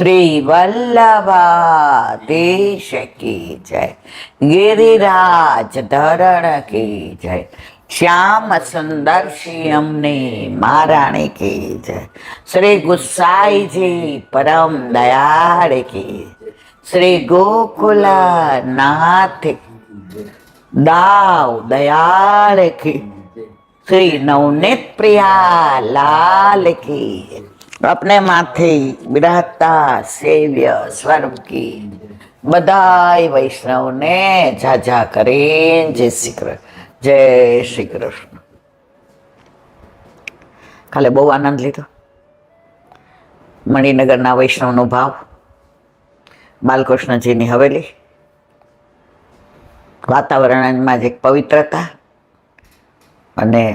શ્રી વલ્લભાધીશ કી જય, ગિરિરાજ ધરણ કી જય, શ્યામ સુંદર શ્યામની મહારાણી કી જય, શ્રી ગુસાઈજી પરમ દયાળ કી, શ્રી ગોકુલ નાથ દાવ દયાળ કી, શ્રી નવનીત પ્રિયા લાલ કી, अपने माथे बिराजता सेव्य स्वरूप की बधाई वैष्णव ने झाझा करे जय श्री कृष्ण, जय श्री कृष्ण। काले बहु आनंद लीधो। मणिनगरना वैष्णवनो भाव, बालकृष्णजीनी हवेली, वातावरणमां एक पवित्रता अने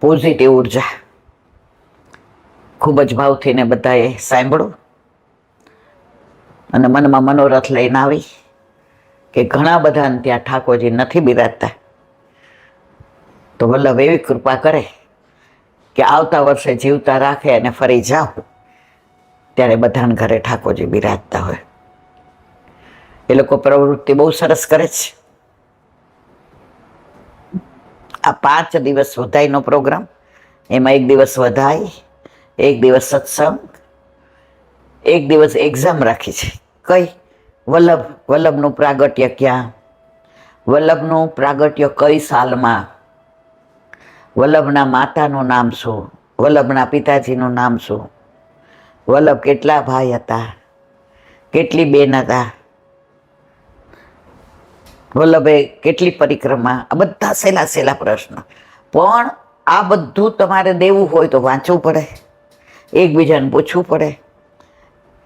पॉजिटिव ऊर्जा खूब ज भावथी ने बधाए सांभळ्यो अने मनमा मनोरथ लईने आवी के घणा बधाने त्यां ठाकोरजी नथी बिराजता, तो वल्लभ एवी कृपा करे के आवता वर्षे जीवता राखे अने फरी जाओ त्यारे बधाने घरे ठाकोरजी बिराजता होय। ए लोको प्रवृत्ति बहु सरस करे छे। आ 5 दिवस वधाईनो प्रोग्राम, एमां एक दिवस वधाई, एक दिवस सत्संग, एक दिवस एक्जाम राखी छे। कई वल्लभ वल्लभनु प्रागट्य क्या, वल्लभनु प्रागट्य कई साल में, वल्लभना मातानु नाम शू, वल्लभना पिताजीनु नाम शू, वल्लभ केटला भाई हता, केटली बेन हता, वल्लभे केटली परिक्रमा, आ बधा सेला सेला प्रश्न। पण आ बधुं तमारे देवुं होय तो वांचવું પડે, એકબીજાને પૂછવું પડે।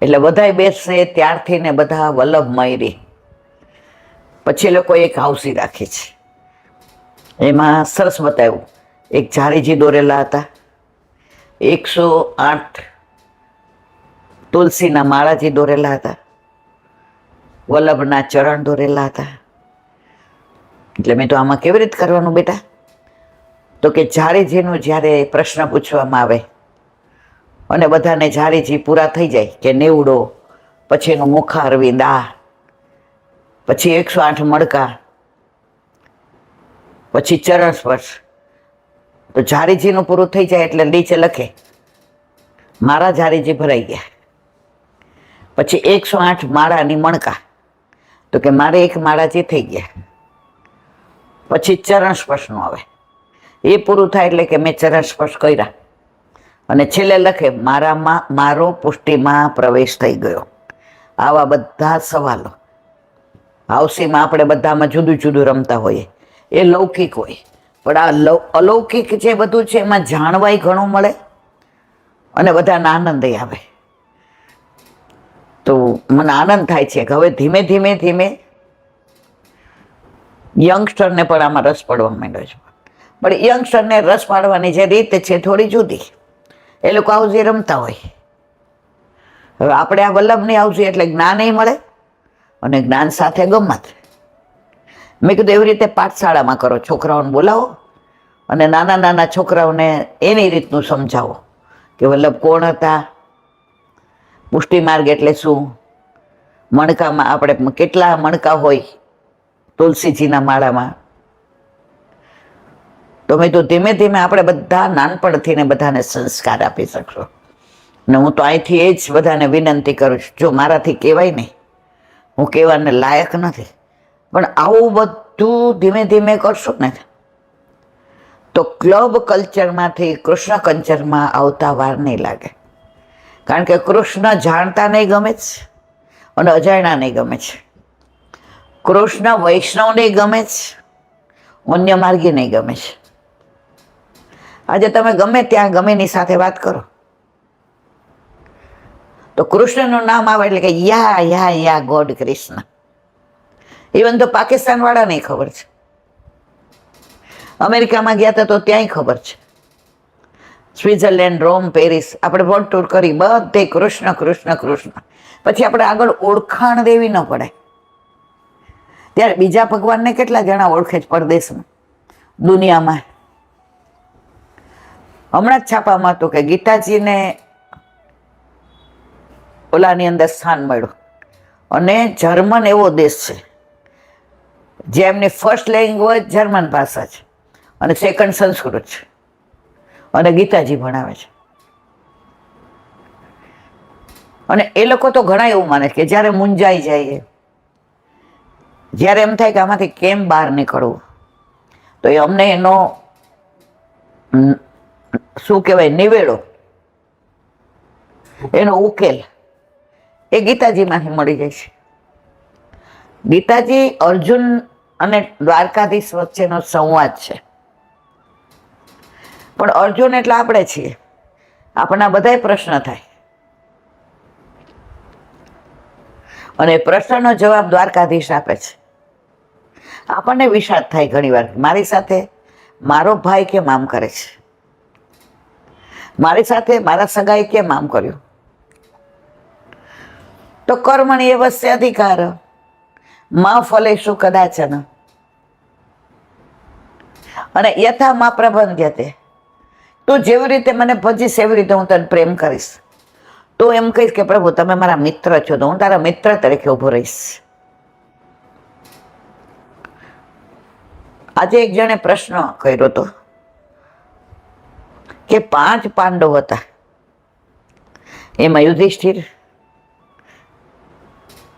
એટલે બધાય બેસે ત્યારથી ને બધા વલ્લભમય રહે। પછી લોકો એક હાઉસી રાખી છે, એમાં સરસ બતાવ્યું। એક ઝારીજી દોરેલા હતા, 108 તુલસીના માળાજી દોરેલા હતા, વલ્લભના ચરણ દોરેલા હતા। એટલે મેં તો આમાં કેવી રીતે કરવાનું બેટા? તો કે ઝારીજીનો જ્યારે પ્રશ્ન પૂછવામાં આવે અને બધાને ઝારીજી પૂરા થઈ જાય કે નેવડો, પછી એનું મુખારવિંદ આ, પછી 108 મણકા, પછી ચરણ સ્પર્શ, તો ઝારીજીનું પૂરું થઈ જાય એટલે નીચે લખે મારા ઝારીજી ભરાઈ ગયા। પછી 108 માળાની મણકા, તો કે મારે એક માળાજી થઈ ગયા। પછી ચરણ સ્પર્શનું આવે, એ પૂરું થાય એટલે કે મેં ચરણ સ્પર્શ કર્યા, અને છેલ્લે લખે મારામાં મારો પુષ્ટિમાં પ્રવેશ થઈ ગયો। આવા બધા સવાલો હાઉસીમાં આપણે બધામાં જુદું જુદું રમતા હોઈએ, એ લૌકિક હોય, પણ આ અલૌકિક જે બધું છે એમાં જાણવાય ઘણું મળે અને બધાને આનંદ આવે। તો મને આનંદ થાય છે કે હવે ધીમે ધીમે ધીમે યંગસ્ટરને પણ આમાં રસ પડવા માંડ્યો છે। પણ યંગસ્ટરને રસ પાડવાની જે રીત છે થોડી જુદી। એ લોકો હાઉસી રમતા હોય, હવે આપણે આ વલ્લભની હાઉસી એટલે જ્ઞાન મળે અને જ્ઞાન સાથે ગમત। મેં કીધું એવી રીતે પાઠશાળામાં કરો, છોકરાઓને બોલાવો અને નાના નાના છોકરાઓને એની રીતનું સમજાવો કે વલ્લભ કોણ હતા, પુષ્ટિ માર્ગ એટલે શું, મણકામાં આપણે કેટલા મણકા હોય તુલસીજીના માળામાં। તો મેં તો ધીમે ધીમે આપણે બધા નાનપણથી ને બધાને સંસ્કાર આપી શકશો। ને હું તો અહીંથી એ જ બધાને વિનંતી કરું છું, જો મારાથી કહેવાય નહીં, હું કહેવાને લાયક નથી, પણ આવું બધું ધીમે ધીમે કરશો ને તો ક્લબ કલ્ચરમાંથી કૃષ્ણ કલ્ચરમાં આવતા વાર નહીં લાગે। કારણ કે કૃષ્ણ જાણતા નહીં ગમે છે અને અજાણ્યા નહીં ગમે છે, કૃષ્ણ વૈષ્ણવને ગમે છે, અન્ય માર્ગી નહીં ગમે છે। આજે તમે ગમે ત્યાં ગમેની સાથે વાત કરો તો કૃષ્ણનું નામ આવે એટલે કે યા યા યા ગોડ કૃષ્ણ। ઇવન તો પાકિસ્તાન વાળાને ખબર છે, અમેરિકામાં ગયા હતા તો ત્યાંય ખબર છે, સ્વિટ્ઝરલેન્ડ, રોમ, પેરિસ આપણે વર્લ્ડ ટૂર કરી, બધે કૃષ્ણ કૃષ્ણ કૃષ્ણ। પછી આપણે આગળ ઓળખાણ દેવી ન પડે। ત્યારે બીજા ભગવાનને કેટલા જણા ઓળખે છે પરદેશમાં, દુનિયામાં। હમણાં જ છાપામાં હતું કે ગીતાજીને ઓલાની અંદર સ્થાન મળ્યું. અને જર્મન એવો દેશ છે જે એમની ફર્સ્ટ લેંગ્વેજ જર્મન ભાષા છે અને સેકન્ડ સંસ્કૃત છે, અને ગીતાજી ભણાવે છે. અને એ લોકો તો ઘણા એવું માને કે જ્યારે મૂંઝાઈ જાય, જ્યારે એમ થાય કે આમાંથી કેમ બહાર નીકળવું, તો એ અમને એનો શું કહેવાય નિવેડો, એનો ઉકેલ એ ગીતાજીમાંથી મળી જાય છે. ગીતાજી અર્જુન અને દ્વારકાધીશ વચ્ચેનો સંવાદ છે. પણ અર્જુન એટલે આપણે છીએ, આપણા બધાય પ્રશ્ન થાય, અને પ્રશ્નનો જવાબ દ્વારકાધીશ આપે છે. આપણને વિષાદ થાય ઘણી વાર, મારી સાથે મારો ભાઈ કેમ આમ કરે છે, મારી સાથે મારા સગાએ કેમ આમ કર્યું. તો કર્મણી એવસ્ય અધિકાર માં ફલેષુ કદાચન, અને યથા માં પ્રબંધ્યતે, તું જેવી રીતે મને ભજીશ એવી રીતે હું તને પ્રેમ કરીશ. તો એમ કહીશ કે પ્રભુ તમે મારા મિત્ર છો, તો હું તારા મિત્ર તરીકે ઉભો રહીશ. આજે એક જણે પ્રશ્ન કર્યો હતો કે 5 પાંડવ હતા, એમાં યુધિષ્ઠિર,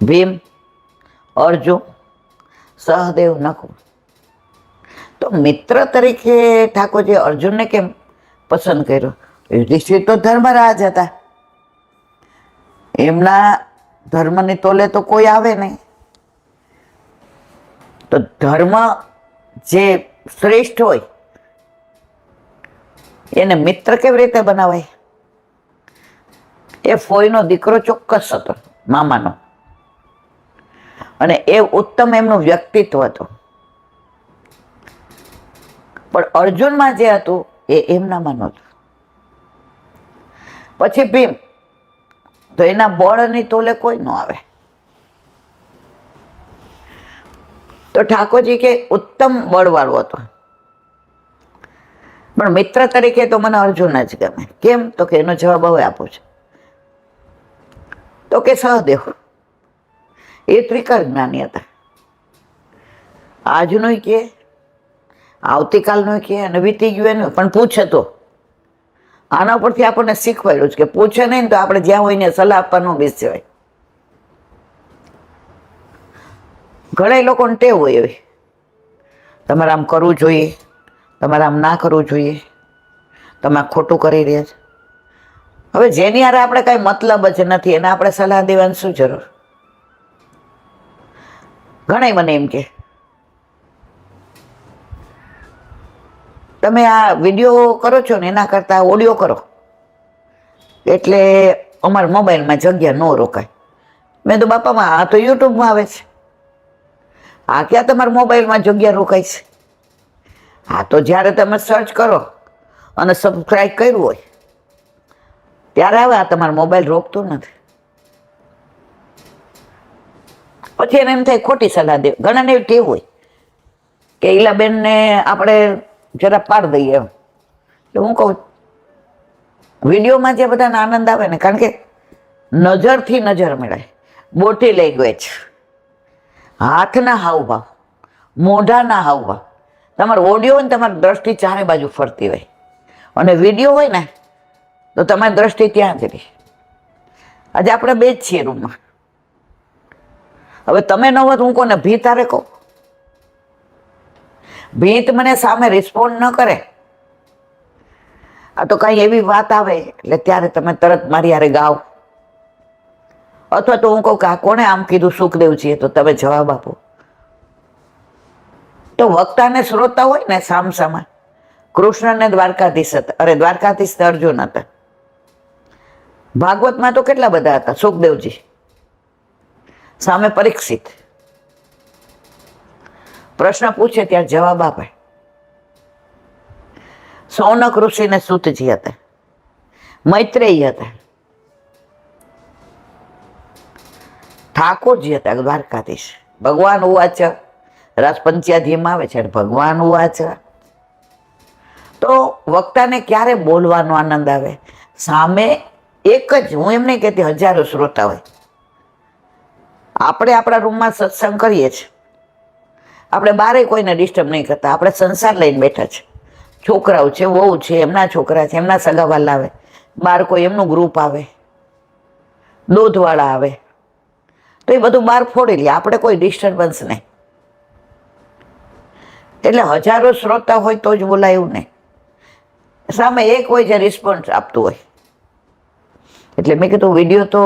ભીમ, અર્જુન, સહદેવ, નકુલ. તો મિત્ર તરીકે ઠાકોરજી અર્જુનને કેમ પસંદ કર્યો? યુધિષ્ઠિર તો ધર્મરાજ હતા, એમના ધર્મની તોલે તો કોઈ આવે નહીં. તો ધર્મ જે શ્રેષ્ઠ હોય એને મિત્ર કેવી રીતે બનાવાય? એ ફોઈનો દીકરો ચોક્કસ હતો, મામાનો, અને એ ઉત્તમ એમનું વ્યક્તિત્વ હતું. પણ અર્જુનમાં જે હતું એ એમનામાં નહોતું. પછી ભીમ, તો એના બળની તોલે કોઈ ન આવે. તો ઠાકોરજી કે ઉત્તમ બળવાળો હતો, પણ મિત્ર તરીકે તો મને અર્જુન જ ગમે. કેમ? તો કે એનો જવાબ હવે આપું છું. તો કે સહદેવ, એ ત્રિકાળ જ્ઞાની હતા. આજનું કે આવતીકાલનું કે અને વીતી ગયું એનું પણ પૂછે તો. આના પરથી આપણને શીખવાયું છે કે પૂછે નહીં તો આપણે જ્યાં હોય ને સલાહ આપવાનો બેસવાય. ઘણા લોકોને ટેવ હોય એવી, તમારે આમ કરવું જોઈએ, તમારે આમ ના કરવું જોઈએ, તમે ખોટું કરી રહ્યા છો. હવે જેની હારે આપણે કઈ મતલબ જ નથી એને આપણે સલાહ દેવાની શું જરૂર? ઘણા મને એમ કે તમે આ વિડીયો કરો છો ને એના કરતા ઓડિયો કરો એટલે અમારા મોબાઈલમાં જગ્યા ન રોકાય. મેં તો બાપામાં આ તો યુટ્યુબમાં આવે છે, આ ક્યાં તમારા મોબાઈલમાં જગ્યા રોકાય છે? હા, તો જ્યારે તમે સર્ચ કરો અને સબસ્ક્રાઈબ કર્યું હોય ત્યારે આવે, આ તમારો મોબાઈલ રોકતું નથી. પછી એને એમ થાય ખોટી સલાહ દે. ઘણાને એવું ટેવ હોય કે ઈલાબેનને આપણે જરા પાડ દઈએ એમ. એટલે હું કહું, વિડીયોમાં જે બધાને આનંદ આવે ને, કારણ કે નજરથી નજર મળાય, બોડી લેંગ્વેજ, હાથના હાવભાવ, મોઢાના હાવભાવ. તમારો ઓડિયો હોય ને તમારી દ્રષ્ટિ ચારે બાજુ ફરતી હોય, અને વિડીયો હોય ને તો તમારી દ્રષ્ટિ ત્યાં જ રહી. આજે આપણે બે જ છીએ રૂમમાં. હવે તમે ન હોત હું કોને ભી તારે કહું? ભીત મને સામે રિસ્પોન્ડ ન કરે. આ તો કઈ એવી વાત આવે એટલે ત્યારે તમે તરત મારી હારે ગાઓ, અથવા તો હું કહું કે આ કોણે આમ કીધું સુખદેવજીએ, તો તમે જવાબ આપો. તો વક્તા ને શ્રોતા હોય ને સામસામા. કૃષ્ણ ને દ્વારકાધીશ હતા, અરે દ્વારકાધીશ ને અર્જુન હતા. ભાગવતમાં તો કેટલા બધા હતા. સુખદેવજી સામે પરીક્ષિત, પ્રશ્ન પૂછે ત્યાં જવાબ આપે. સૌનક ઋષિ ને સૂતજી હતા, મૈત્રેય હતા, ઠાકોરજી હતા, દ્વારકાધીશ. ભગવાન ઉવાચ, રસપંચાધ્યાયમાં આવે છે ભગવાન ઉવાચ. તો વક્તાને ક્યારે બોલવાનો આનંદ આવે? સામે એક જ, હું એમ નહીં કહેતી હજારો શ્રોતા હોય. આપણે આપણા રૂમમાં સત્સંગ કરીએ છીએ, આપણે બારે કોઈને ડિસ્ટર્બ નહીં કરતા. આપણે સંસાર લઈને બેઠા છે, છોકરાઓ છે, વહુ છે, એમના છોકરા છે, એમના સગાવાલા આવે, બહાર કોઈ એમનું ગ્રુપ આવે, દૂધવાળા આવે, તો એ બધું બહાર ફોડી લે, આપણે કોઈ ડિસ્ટર્બન્સ નહીં. એટલે હજારો શ્રોતા હોય તો જ બોલાયું નહીં, સામે એક હોય જે રિસ્પોન્સ આપતું હોય. એટલે મેં કીધું વિડીયો તો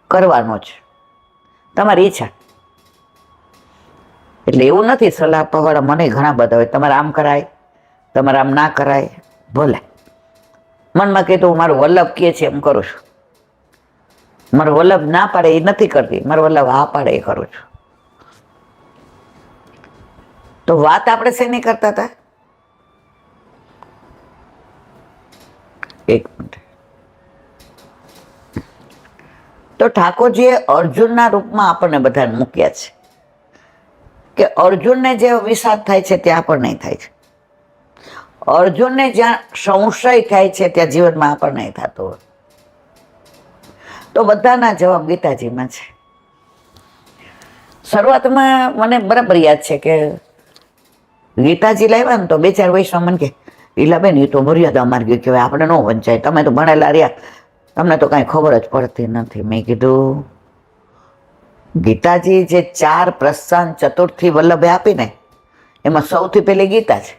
કરવાનો જ, તમારી ઈચ્છા. એટલે એવું નથી, સલાહ આપવાવાળા મને ઘણા બધા હોય, તમારે આમ કરાય, તમારે આમ ના કરાય, ભલે. મનમાં કીધું મારું વલ્લભ કહે છે એમ કરું છું, મારો વલ્લભ ના પાડે એ નથી કરતી, મારો વલ્લભ હા પાડે એ કરું છું. તો વાત આપણે શેની કરતા હતા? એક મિનિટ. તો ઠાકોરજીએ અર્જુનના રૂપમાં આપણને બધાને મૂક્યા છે કે અર્જુનને જે વિષાદ થાય છે ત્યાં આપણને થાય છે, અર્જુનને જ્યાં સંશય થાય છે ત્યાં જીવનમાં આપણને થતો હોય. તો બધાના જવાબ ગીતાજીમાં છે. શરૂઆતમાં મને બરાબર યાદ છે કે ગીતાજી લાવ્યા ને તો બે ચાર વૈષ્ણવ મને કે ઈલાબેન એ તો મર્યાદા માર્ગી કહેવાય, આપણે ન વંચાય, તમે તો ભણેલા રહ્યા, તમને તો કાંઈ ખબર જ પડતી નથી. મેં કીધું ગીતાજી જે 4 પ્રસ્થાન ચતુર્થી વલ્લભે આપીને એમાં સૌથી પહેલી ગીતા છે.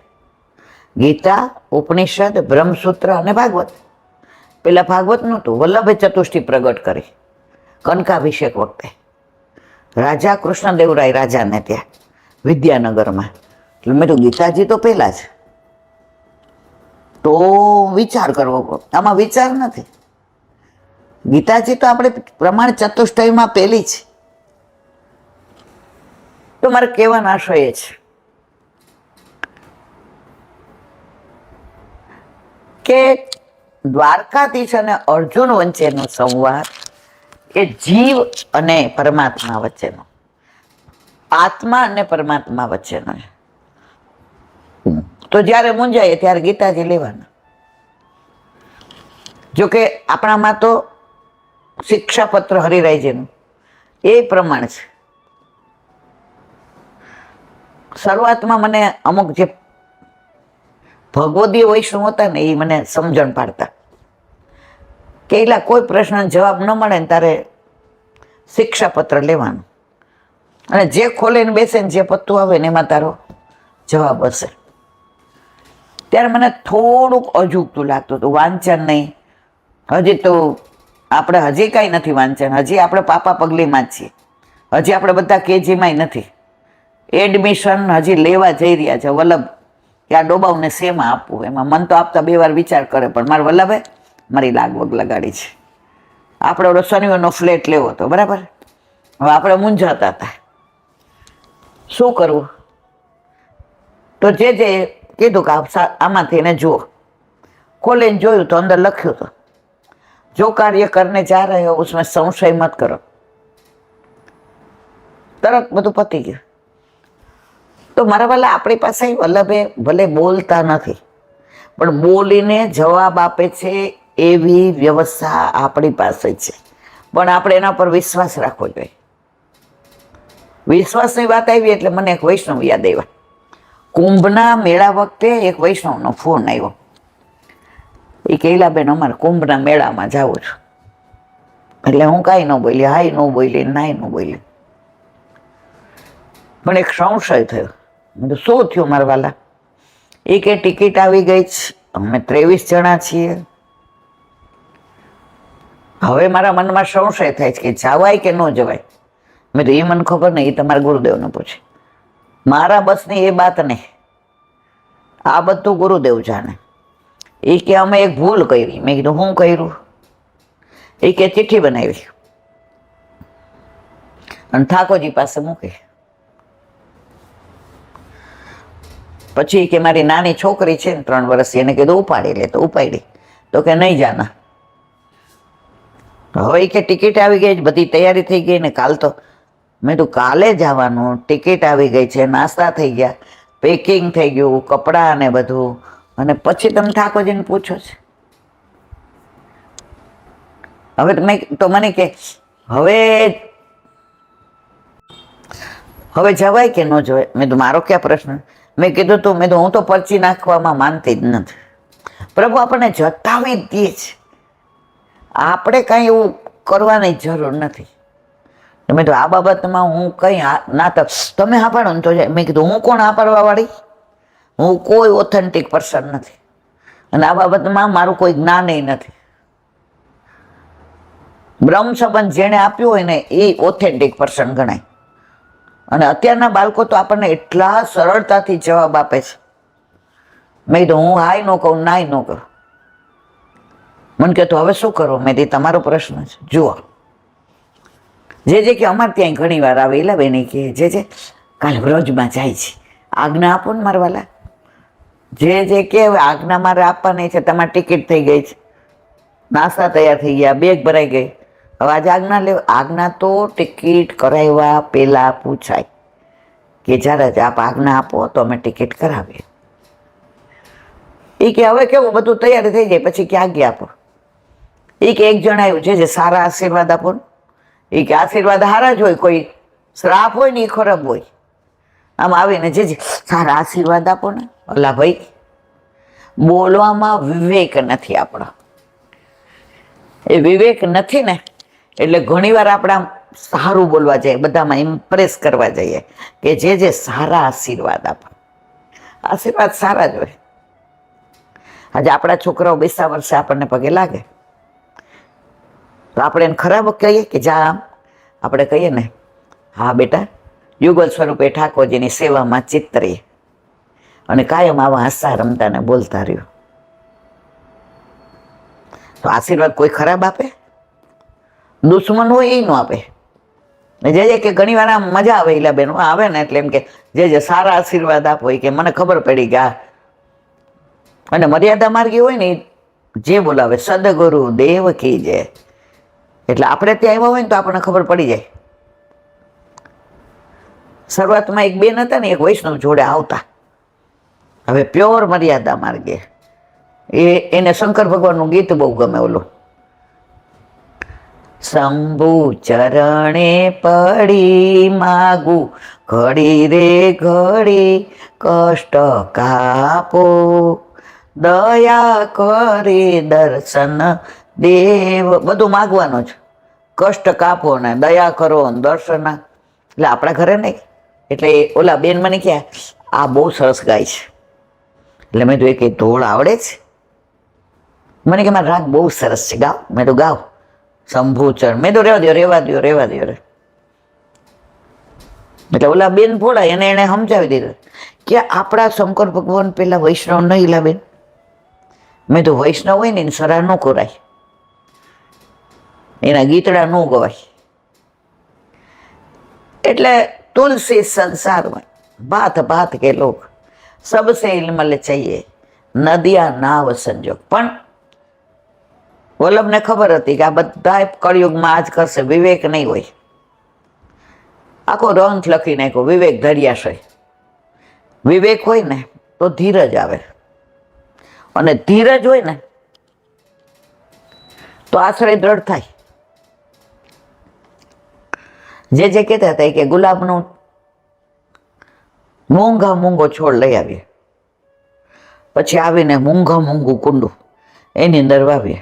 ગીતા, ઉપનિષદ, બ્રહ્મસૂત્ર અને ભાગવત. પેલા ભાગવત નહોતું, વલ્લભે ચતુષ્ટિ પ્રગટ કરી કનકાભિષેક વખતે, રાજા કૃષ્ણદેવરાય રાજાને ત્યાં વિદ્યાનગરમાં. એટલે મેં તો ગીતાજી તો પહેલા જ. તો વિચાર કરવો, આમાં વિચાર નથી. ગીતાજી તો આપણે પ્રમાણ ચતુષ્ટયમાં પહેલી છે. તો મારે કહેવાનો આશય એ છે કે દ્વારકાધીશ અને અર્જુન વચ્ચેનો સંવાદ એ જીવ અને પરમાત્મા વચ્ચેનો, આત્મા અને પરમાત્મા વચ્ચેનો. તો જ્યારે મૂંઝાઈએ ત્યારે ગીતાજી લેવાના. જોકે આપણામાં તો શિક્ષાપત્ર હરિરાયજીનું એ પ્રમાણ છે. શરૂઆતમાં મને અમુક જે ભગવદીય વૈષ્ણવ હતા ને એ મને સમજણ પાડતા કે એલા કોઈ પ્રશ્ન જવાબ ન મળે ને તારે શિક્ષાપત્ર લેવાનું, અને જે ખોલીને બેસે ને જે પત્તું આવે ને એમાં તારો જવાબ હશે. ત્યારે મને થોડુંક અજુગતું લાગતું હતું, વાંચન નહીં. હજી તો આપણે હજી કાંઈ નથી વાંચન, હજી આપણે પાપા પગલીમાં જ છીએ, હજી આપણે બધા કેજીમાંય નથી. એડમિશન હજી લેવા જઈ રહ્યા છે. વલ્લભ કે આ ડોબાવને શેમાં આપવું, એમાં મન તો આપતા 2 વાર વિચાર કરે, પણ મારા વલ્લભે મારી લાગવગ લગાડી છે. આપણે ઓલો શનિવારનો ફ્લેટ લેવો હતો, બરાબર. હવે આપણે મૂંઝાતા હતા શું કરવું. તો જે કીધું કે આમાંથી એને જુઓ, ખોલીને જોયું તો અંદર લખ્યું હતું જો કાર્ય કરને જા રહે હો उसमें સંશય મત કરો. તરત બધું પતી ગયું. તો મારા વાલા આપણી પાસે વલ્લભે ભલે બોલતા નથી પણ બોલીને જવાબ આપે છે એવી વ્યવસ્થા આપણી પાસે છે, પણ આપણે એના પર વિશ્વાસ રાખવો જોઈએ. વિશ્વાસની વાત આવી એટલે મને એક વૈષ્ણવ યાદ આવ્યા. કુંભના મેળા વખતે એક વૈષ્ણવનો ફોન આવ્યો. એ કૈલાબેન અમારે કુંભના મેળામાં જાઉં છું. એટલે હું કાંઈ ન બોલી, હાય ન બોલી, નાય ન બોલી. પણ એક સંશય થયો. શું થયું મારા વાલા? એ કે ટિકિટ આવી ગઈ છે, અમે 23 જણા છીએ. હવે મારા મનમાં સંશય થાય છે કે જવાય કે ન જવાય. મેં તો એ મને ખબર નહીં, એ તમારા ગુરુદેવને પૂછે. મારા બસની એ વાત નહીં, આ બધું ગુરુદેવ જાણે. એ કે અમે એક ભૂલ કરી. મેં કીધું શું કર્યું? એ કે ચિઠ્ઠી બનાવી અને ઠાકોરજી પાસે મૂકી. પછી કે મારી નાની છોકરી છે ને 3 વર્ષની, એને કીધું ઉપાડી લે. તો ઉપાડી. તો કે નહીં જાના. હવે કે ટિકિટ આવી ગઈ, બધી તૈયારી થઈ ગઈ ને કાલ તો. મેં તો કાલે જવાનું, ટિકિટ આવી ગઈ છે, નાસ્તા થઈ ગયા, પેકિંગ થઈ ગયું, કપડાં ને બધું, અને પછી તમે ઠાકોરજીને પૂછો છે. હવે તમે તો મને કે હવે જવાય કે ન જવાય? મેં તો મારો ક્યાં પ્રશ્ન. મેં કીધું તું, મેં તો હું તો પરચી નાખવામાં માનતી જ નથી. પ્રભુ આપણને જતાવી જ દે છે, આપણે કાંઈ એવું કરવાની જરૂર નથી. મેં તો આ બાબતમાં હું કઈ ના તો તમે હા પાડો ને તો જાય. મેં કીધું હું કોણ હા પાડવા વાળી? હું કોઈ ઓથેન્ટિક પર્સન નથી, અને આ બાબતમાં મારું કોઈ જ્ઞાન નથી. બ્રહ્મ સંબંધ જેણે આપ્યું હોય ને એ ઓથેન્ટિક પર્સન ગણાય. અને અત્યારના બાળકો તો આપણને એટલા સરળતાથી જવાબ આપે છે. મેં કીધું હું હાય ન કહું, નાય ન કહું. મને કહે તો હવે શું કરો? મેં કીધું તમારો પ્રશ્ન છે. જુઓ, જે કે અમારે ત્યાં ઘણી વાર આવે એલા બેને કે જે કાલે વ્રજમાં જાય છે, આજ્ઞા આપો ને મારવાલા. જે કે હવે આજ્ઞા મારે આપવાની છે, તમારી ટિકિટ થઈ ગઈ છે, નાસ્તા તૈયાર થઈ ગયા, બેગ ભરાઈ ગઈ, હવે આજે આજ્ઞા લેવા. આજ્ઞા તો ટિકિટ કરાવ્યા પહેલા પૂછાય કે જ્યારે આપ આજ્ઞા આપો તો અમે ટિકિટ કરાવીએ. એ કે હવે કેવું બધું તૈયારી થઈ જાય પછી કે આજ્ઞા આપો. એ કે એક જણ આવ્યું છે જે સારા આશીર્વાદ આપો. એ કે આશીર્વાદ સારા જ હોય, કોઈ શ્રાપ હોય ને એ ખરાબ હોય. આમ આવીને જે સારા આશીર્વાદ આપો ને. ઓલા ભાઈ, બોલવામાં વિવેક નથી આપણો. એ વિવેક નથી ને એટલે ઘણીવાર આપણે આમ સારું બોલવા જઈએ, બધામાં ઇમ્પ્રેસ કરવા જઈએ કે જે સારા આશીર્વાદ આપો. આશીર્વાદ સારા જ હોય. આજે આપણા છોકરાઓ 20 વર્ષે આપણને પગે લાગે તો આપણે એને ખરાબ કહીએ કે જા આમ? આપણે કહીએ ને, હા બેટા, યુગલ સ્વરૂપે ઠાકોરજીની સેવામાં ચિત્ત રહીએ અને કાયમ આવા હસતા રમતા ને બોલતા રહ્યો. તો આશીર્વાદ કોઈ ખરાબ આપે? દુશ્મન હોય એ ન આપે. જે કે ઘણી વાર આમ મજા આવે, એલા બેન આવે ને એટલે એમ કે જે સારા આશીર્વાદ આપો કે મને ખબર પડી કે આ. અને મર્યાદા માર્ગી હોય ને જે બોલાવે સદગુરુ દેવ કી જય. એટલે આપણે ત્યાં આવ્યા હોય ને તો આપણને ખબર પડી જાય. શરૂઆતમાં એક બેન હતા ને, એક વૈષ્ણવ જોડે આવતા, હવે પ્યોર મર્યાદા માર્ગે. એને શંકર ભગવાનનું ગીત બહુ ગમે, ઓલું શંભુ ચરણે પડી માગું ઘડી રે ઘડી કષ્ટ કાપો, દયા કરી દર્શન દેવ. બધું માગવાનું જ, કષ્ટ કાપો ને દયા કરો ને દર્શન. એટલે આપણા ઘરે નહીં. એટલે ઓલા બેન મને કહે આ બહુ સરસ ગાય છે. એટલે મેં તો એ કે ધોળ આવડે છે? મને કે મારા રાગ બહુ સરસ છે, ગાવ. મેં તો ગાવ શંભુચર. મેં તો રેવા દો. એટલે ઓલા બેન ભોળા એને સમજાવી દીધું કે આપણા શંકર ભગવાન પેલા વૈષ્ણવ નહીં લા બેન. મેં તો વૈષ્ણવ હોય ને એને સરા ન કરાય, એના ગીતડા ન ગવાય. એટલે તુલસી સંસારમાં બાત બાત કે લોગ સબસે ઇલ્મ ચાહીએ, નદિયા નાવ સંજોગ. પણ વલ્લભને ખબર હતી કે આ બધા કળિયુગમાં આજ કરશે, વિવેક નહીં હોય. આખો ગ્રંથ લખી નાખ્યો વિવેક ધર્યાશય. વિવેક હોય ને તો ધીરજ આવે, અને ધીરજ હોય ને તો આશ્રય દ્રઢ થાય. જે કહેતા હતા કે ગુલાબનું મૂંગો છોડ લઈ આવીએ, પછી આવીને મૂંગું કુંડું એની અંદર વાવીએ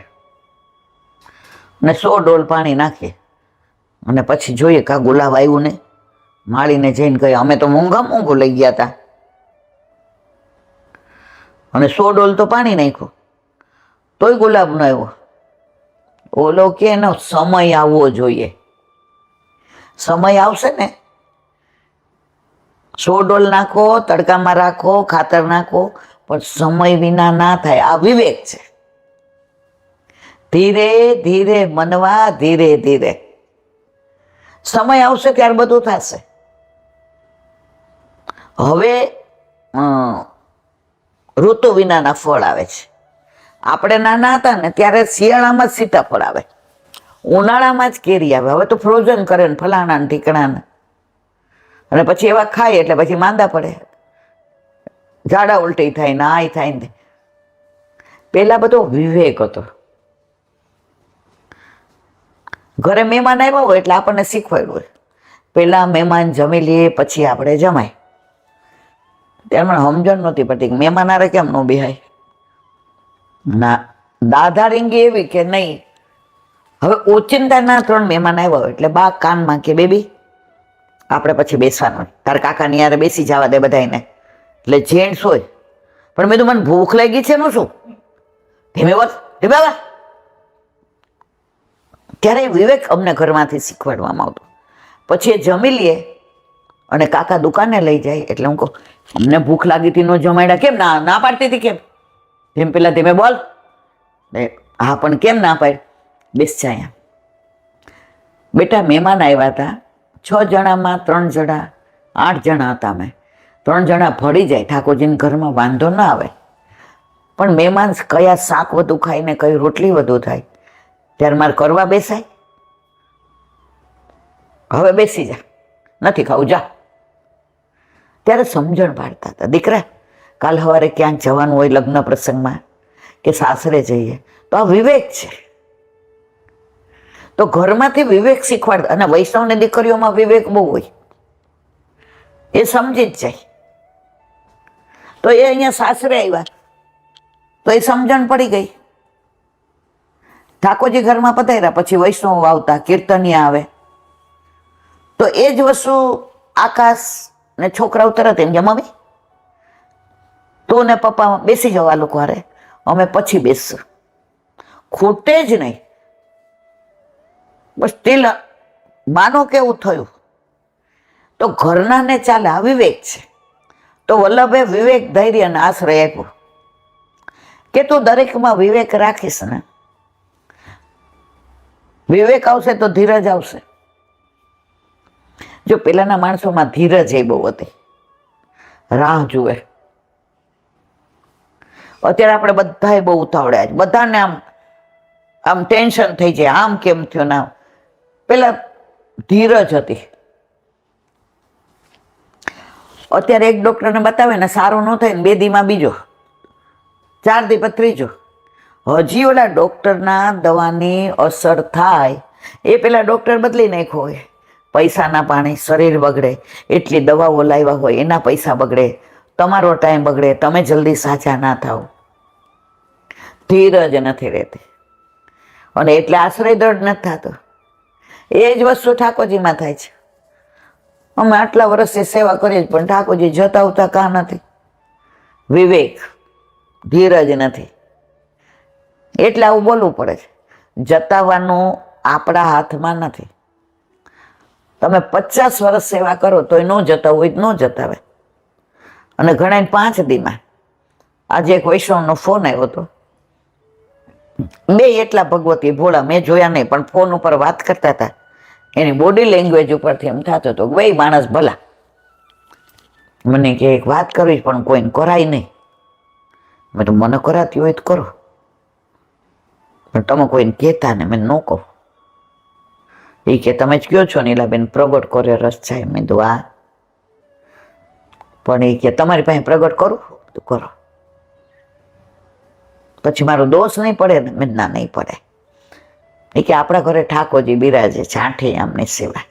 ને 100 ડોલ પાણી નાખીએ, અને પછી જોઈએ કે આ ગુલાબ આવ્યું ને. માળીને જઈને કહે અમે તો મૂંગું લઈ ગયા હતા અને 100 ડોલ તો પાણી નાખ્યું તોય ગુલાબ ન આવ્યો. ઓલો કે એનો સમય આવવો જોઈએ. સમય આવશે ને, 100 ડોલ નાખો, તડકામાં રાખો, ખાતર નાખો, પણ સમય વિના ના થાય. આ વિવેક છે. ધીરે ધીરે મનવા, ધીરે ધીરે. સમય આવશે ત્યારે બધું થશે. હવે ઋતુ વિનાના ફળ આવે છે. આપણે નાના હતા ને ત્યારે શિયાળામાં જ સીતાફળ આવે, ઉનાળામાં જ કેરી આવે. હવે તો ફ્રોઝન કરે ને ફલાણા ને ઠીકણાને, અને પછી એવા ખાય એટલે પછી માંદા પડે, ઝાડા ઉલટી થાય ને આ થાય ને. પેલા બધો વિવેક હતો. ઘરે મહેમાન આવ્યા હોય એટલે આપણને શીખવાડ્યું હોય પેલા મહેમાન જમી લઈએ પછી આપણે જમાય. ત્યારે મને સમજણ નહોતી પડતી કે મહેમાન આરે કેમ ન બેહાય. ના, દાદા રીંગી એવી કે નહીં, હવે ઓચિંતાના 3 મહેમાન આવ્યા હોય એટલે બા કાનમાં કે બેબી આપણે પછી બેસવાનું, તારા કાકાની યારે બેસી જવા દે બધાને. એટલે જેન્ટ્સ હોય પણ મેં તો મને ભૂખ લાગી છે નું શું, ધીમે બોલ, ધીમે બોલ. ત્યારે વિવેક અમને ઘરમાંથી શીખવાડવામાં આવતો. પછી એ જમી લઈએ અને કાકા દુકાને લઈ જાય એટલે હું કહું અમને ભૂખ લાગી હતી, નો જમાડ્યા કેમ? ના પાડતી હતી કેમ? ધીમે પેલા ધીમે બોલ. હા પણ કેમ ના પાડ? બેસ જા અહીંયા. બેટા મહેમાન આવ્યા હતા, 6 જણામાં 3 જણા, 8 જણા હતા અમે. 3 જણા ભળી જાય, ઠાકોરજીને ઘરમાં વાંધો ના આવે. પણ મહેમાન કયા શાક વધુ ખાય ને કઈ રોટલી વધુ થાય ત્યારે મારે કરવા બેસાય? હવે બેસી જા, નથી ખાવું, જા. ત્યારે સમજણ પાડતા હતા, દીકરા કાલ સવારે ક્યાંક જવાનું હોય લગ્ન પ્રસંગમાં કે સાસરે જઈએ તો આ વિવેક છે. તો ઘરમાંથી વિવેક શીખવાડતા. અને વૈષ્ણવની દીકરીઓમાં વિવેક બહુ હોય, એ સમજી જ જાય. તો એ અહીંયા સાસરે આવ્યા તો એ સમજણ પડી ગઈ. ઠાકોરજી ઘરમાં પધાર્યા પછી વૈષ્ણવ આવતા, કીર્તનિયા આવે તો એ જ વસ્તુ આકાશ ને છોકરાઓ તરત એમ કે મમ્મી તું ને પપ્પા બેસી જાઓ, આ લોકો હારે અમે પછી બેસશું. ખૂટે જ નહીં. બસ સ્ટીલ માનો કેવું થયું તો ઘરના ને ચાલે. આ વિવેક છે. તો વલ્લભે વિવેક, ધૈર્ય અને આશ્રય આપ્યો કે તું દરેકમાં વિવેક રાખીશ ને, વિવેક આવશે તો ધીરજ આવશે. જો પેલાના માણસોમાં ધીરજ એ બહુ હતી, રાહ જુએ. અત્યારે આપણે બધાએ બહુ ઉતાવળ્યા છે, બધાને આમ ટેન્શન થઈ જાય, આમ કેમ થયું ના. પેલા ધીરજ હતી. અત્યારે એક ડોક્ટરને બતાવે ને સારું ન થાય ને 2 દીમાં બીજો, 4 દી પછી ત્રીજો. હજી ઓલા ડોક્ટરના દવાની અસર થાય એ પેલા ડોક્ટર બદલી નાખ્યો હોય. પૈસાના પાણી, શરીર બગડે, એટલી દવાઓ લાવ્યા હોય એના પૈસા બગડે, તમારો ટાઈમ બગડે, તમે જલ્દી સાજા ના થાવ. ધીરજ નથી રહેતી અને એટલે આશ્રય દ્રઢ નથી થતો. એ જ વસ્તુ ઠાકોરજીમાં થાય છે. અમે આટલા વર્ષથી સેવા કરીએ પણ ઠાકોરજી જતા આવતા કાં નથી. વિવેક, ધીરજ નથી. એટલે આવું બોલવું પડે છે. જતાવવાનું આપણા હાથમાં નથી. તમે 50 વર્ષ સેવા કરો તોય ન જતા હોય ન જતાવે. અને ઘણા 5 દીમાં. આજે એક વૈષ્ણવનો ફોન આવ્યો હતો, 2 એટલા ભગવતી ભોળા, મેં જોયા નહીં પણ ફોન ઉપર વાત કરતા હતા. એની બોડી લેંગ્વેજ ઉપરથી એમ થતો હતો બે માણસ ભલા. મને કે એક વાત કરવી પણ કોઈને કરાય નહીં. મેં તો મને કરાતી હોય તો કરો પણ તમે કોઈને કહેતા ને. મેં ન કહું. એ કે તમે જ કયો છો નીલાબેન પ્રગટ કરે રસ થાય. મેં તો આ પણ એ કે તમારી પાસે પ્રગટ કરું તો કરો, પછી મારો દોષ નહીં પડે ને. મેં ના નહીં પડે. એ કે આપણા ઘરે ઠાકોરજી બિરાજે, છાંઠે આમની સેવા.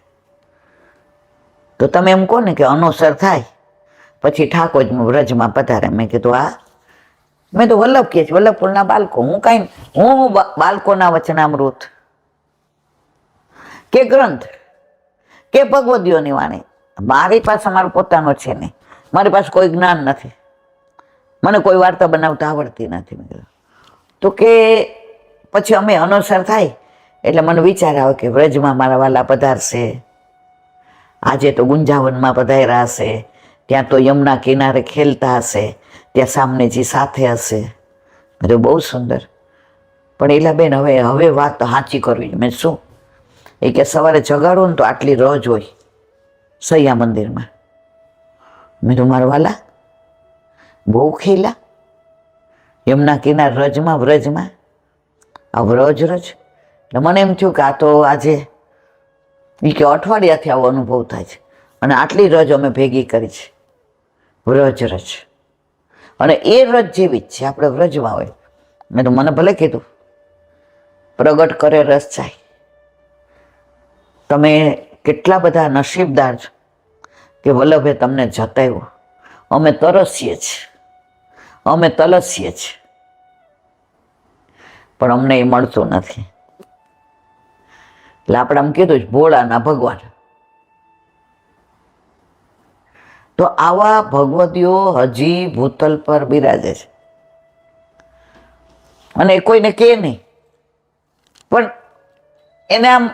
તો તમે એમ કહો ને કે અનુસર થાય પછી ઠાકોરજીનું વ્રજમાં પધારે. મેં કીધું હા. મેં તો વલ્લભ કે છે, વલ્લભપુરના બાળકો. હું બાળકોના વચનામૃત કે ગ્રંથ કે ભગવદીઓની વાણી, મારી પાસે મારો પોતાનો છે નહીં. મારી પાસે કોઈ જ્ઞાન નથી. મને કોઈ વાર્તા બનાવતા આવડતી નથી. તો કે પછી અમે અનુસાર થાય એટલે મને વિચાર આવે કે વ્રજમાં મારા વાલા પધારશે. આજે તો ગુંજાવનમાં પધાર્યા હશે, ત્યાં તો યમુના કિનારે ખેલતા હશે, ત્યાં સામનેજી સાથે હશે. બધું બહુ સુંદર. પણ એલા બેન હવે વાત તો સાચી કરવી. મેં શું એ કે સવારે જગાડો ને તો આટલી રજ હોય સૈયા મંદિરમાં. મેં તો મારા વાલા બહુ ખેલા યમુના કિનારે રજમાં, વ્રજમાં આ વ્રજ એટલે મને એમ થયું કે આ તો આજે એ કે અઠવાડિયાથી આવો અનુભવ થાય છે. અને આટલી રજ અમે ભેગી કરી છે, વ્રજ. અને એ રજ જેવી જ છે આપણે વ્રજમાં હોય. મેં તો મને ભલે કીધું પ્રગટ કરે રસ જાય. તમે કેટલા બધા નસીબદાર છો કે વલ્લભે તમને જતાવ્યો. અમે તરસીએ છીએ, અમે તલસીએ છીએ, પણ અમને એ મળતું નથી. એટલે આપણે આમ કીધું ભોળાના ભગવાન. તો આવા ભગવતીઓ હજી ભૂતલ પર બિરાજે છે અને કોઈને કહે નહીં, પણ એને આમ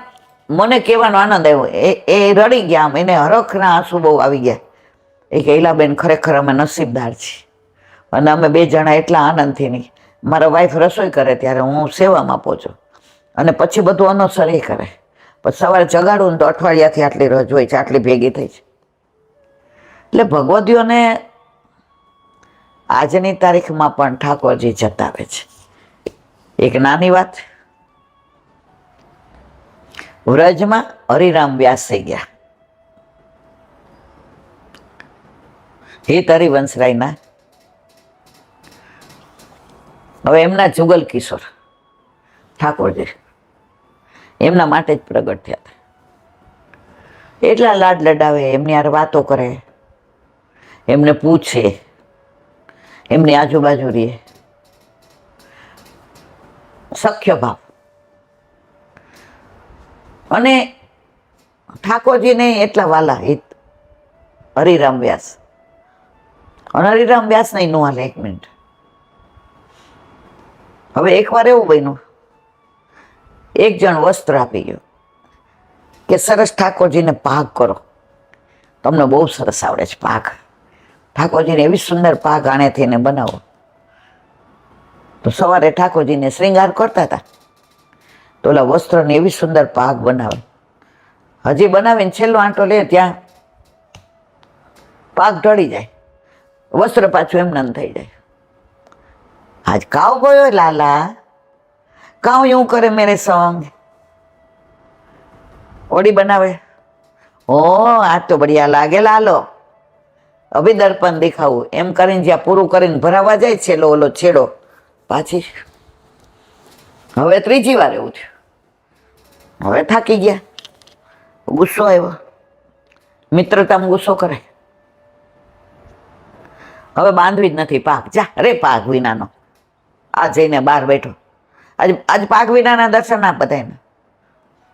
મને કહેવાનો આનંદ આવ્યો. એ રડી ગયા, આમ એને હરખના આંસુ બહુ આવી ગયા. એ કે ઈલાબેન ખરેખર અમે નસીબદાર છીએ. અને અમે બે જણા એટલા આનંદથી નહીં, મારા વાઈફ રસોઈ કરે ત્યારે હું સેવામાં પહોંચું અને પછી બધું અનુસર એ કરે. પછી સવારે જગાડું ને તો અઠવાડિયાથી આટલી રજ હોય છે, આટલી ભેગી થઈ છે. એટલે ભગવતીઓને આજની તારીખમાં પણ ઠાકોરજી જતાવે છે. એક નાની વાત, વ્રજમાં હરિરામ વ્યાસ થઈ ગયા. હિત હરિવંશરાયના હવે એમના જુગલ કિશોર ઠાકોરજી એમના માટે જ પ્રગટ થયા હતા. એટલા લાડ લડાવે, એમની યાર વાતો કરે, એમને પૂછે, એમની આજુબાજુ રહે, સખ્ય ભાવ. અને ઠાકોરજીને એટલા વાલા હિત હરિરામ વ્યાસ. અને હરિરામ વ્યાસ નહીં નો હાલે. એક મિનિટ, હવે એકવાર એવું બન્યું, એક જણ વસ્ત્ર આપી ગયો કે સરસ ઠાકોરજીને પાક કરો, તમને બહુ સરસ આવડે છે પાક. ઠાકોરજીને એવી સુંદર પાક આણેથી એને બનાવો. તો સવારે ઠાકોરજીને શ્રૃંગાર કરતા હતા તો ઓલા વસ્ત્રને એવી સુંદર પાક બનાવે. હજી બનાવીને છેલ્લો આંટો લે ત્યાં પાક ઢળી જાય, વસ્ત્ર પાછું એમને એમ થઈ જાય. આજ કાવ ગયો લાલા, કાવ यूं કરે મેરે સંગ. ઓડી બનાવે, ઓ આજ તો બઢિયા લાગે લાલો, અભી દર્પણ દેખાવું એમ કરીને જ્યાં પૂરું કરીને ભરાવા જાય છેલ્લો ઓલો છેડો, પાછી હવે ત્રીજી વાર એવું થયું. હવે થાકી ગયા, ગુસ્સો આવ્યો, મિત્રતામાં ગુસ્સો કરે. હવે બાંધવી જ નથી પાક, જા રે પાક વિનાનો. આ જઈને બહાર બેઠો, આજ પાક વિનાના દર્શન આપ બધાને.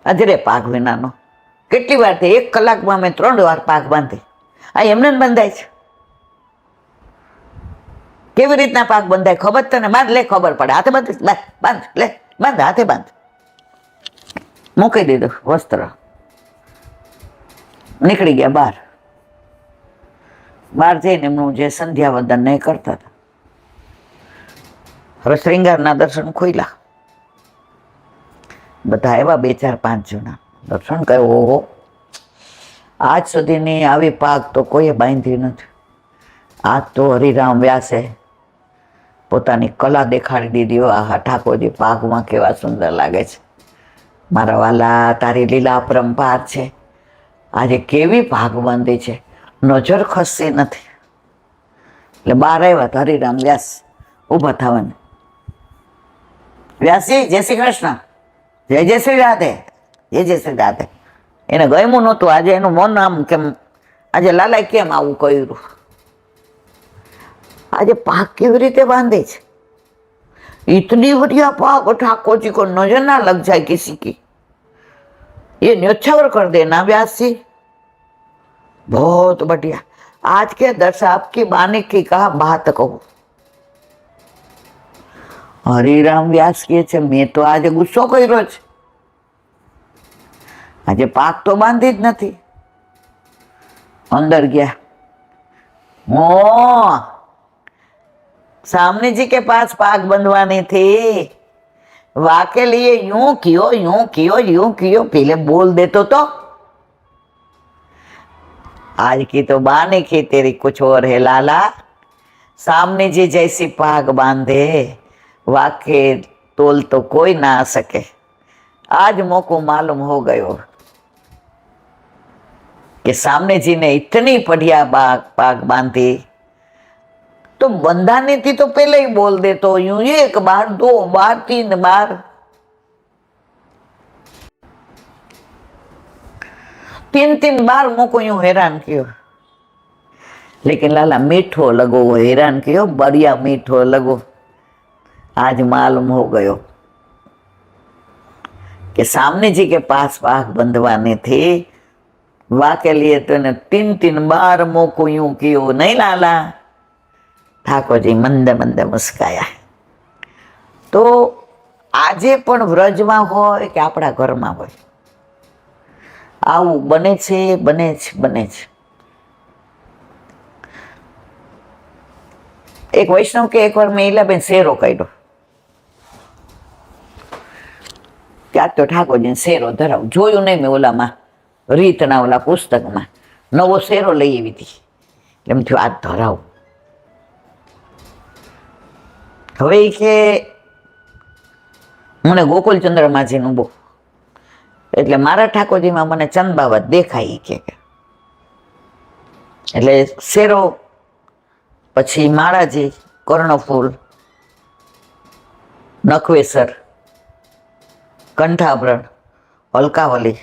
આજે રે પાક વિનાનો. કેટલી વાર થઈ? 1 કલાકમાં મેં 3 વાર પાક બાંધી. આ એમને બંધાય છે? કેવી રીતના પાક બંધાય ખબર તને? બાંધ લે, ખબર પડે. હાથે બાંધ, બાંધ લે, બાંધ, હાથે બાંધ. મૂકી દીધું વસ્ત્ર, નીકળી ગયા બહાર. બહાર જઈને એમનું જે સંધ્યા વંદન ને કરતા હતા. હવે શ્રૃંગારના દર્શન ખોલ્યા, બધા આવ્યા 2, 4, 5 જણા. દર્શન કર્યું, ઓહો, આજ સુધીની આવી પાક તો કોઈએ બાંધી નથી. આજ તો હરિરામ વ્યાસે પોતાની કલા દેખાડી દીધી. આહા, ઠાકોરજી પાકમાં કેવા સુંદર લાગે છે. મારા વાલા, તારી લીલા અપરંપાર છે. આજે કેવી પાક બાંધી છે, નજર ખસતી નથી. એટલે બહાર આવ્યા તો હરિરામ વ્યાસ ઊભા થવાને, વ્યાસજી જય શ્રી કૃષ્ણ, જય જય શ્રી રાધે, જય જય શ્રી રાધે. એને ગમ્યું નહોતું આજે, એનું મન આમ કેમ, આજે લાલાએ કેમ આવું કર્યું? આજે पाक કેવી રીતે बांधे છે? इतनी बढ़िया पाक ठाकुर जी को नजर ना लग जाए किसी की, ये न्योछावर कर देना व्यास जी, बहुत बढ़िया. आज के दर्श आपकी बाने की कहा बात कहूं. हरिराम व्यास के છે મેં તો આજે ગુસ્સો કર્યો છે, આજે પાક તો બાંધી જ નથી. અંદર ગયા, ओ सामने जी के पास पाक बंधवानी थी, वाके लिए यूं कियो यूं कियो यूं कियो, पहले बोल देतो तो. आज की तो बाने की तेरी कुछ और है लाला. सामने जी जैसी पाक बांधे वाके तोल तो कोई ना आ सके. आज मोको मालूम हो गयो कि सामने जी ने इतनी बढ़िया पाक बांधी, तो बंधाने थी तो पहले ही बोल दे तो यूं 1 बार 2 बार 3 बार. तीन बार मुको यूं हैरान कियो, लेकिन लाला मीठो लगो, वो हैरान कियो बढ़िया मीठो लगो। आज मालूम हो गयो कि सामने जी के पास पाक बंधवाने थे, वाह के लिए तो तीन बार मोको यूं कियो नहीं लाला। ઠાકોર જી મંદે મંદે મુસ્કાયા। તો આજે પણ વ્રજમાં હોય કે આપણા ઘરમાં હોય, આવું બને છે, બને છે, બને છે। એક વૈષ્ણવ કે એકવાર મેં ઈલાબેન શેરો કાઢ્યો, ત્યાં તો ઠાકોરજીને શેરો ધરાવ જોયું નહીં મેં ઓલામાં રીતના ઓલા પુસ્તકમાં, નવો શેરો લઈ આવી હતી, એમ થયું આ ધરાવ। હવે કે મને ગોકુલચંદ્રમાજીનું બહુ, એટલે મારા ઠાકોરજીમાં મને ચંદબાવત દેખાય કે, એટલે શેરો, પછી માળાજી, કર્ણફૂલ, નખવેસર, કંઠાભરણ, હલકાવલી,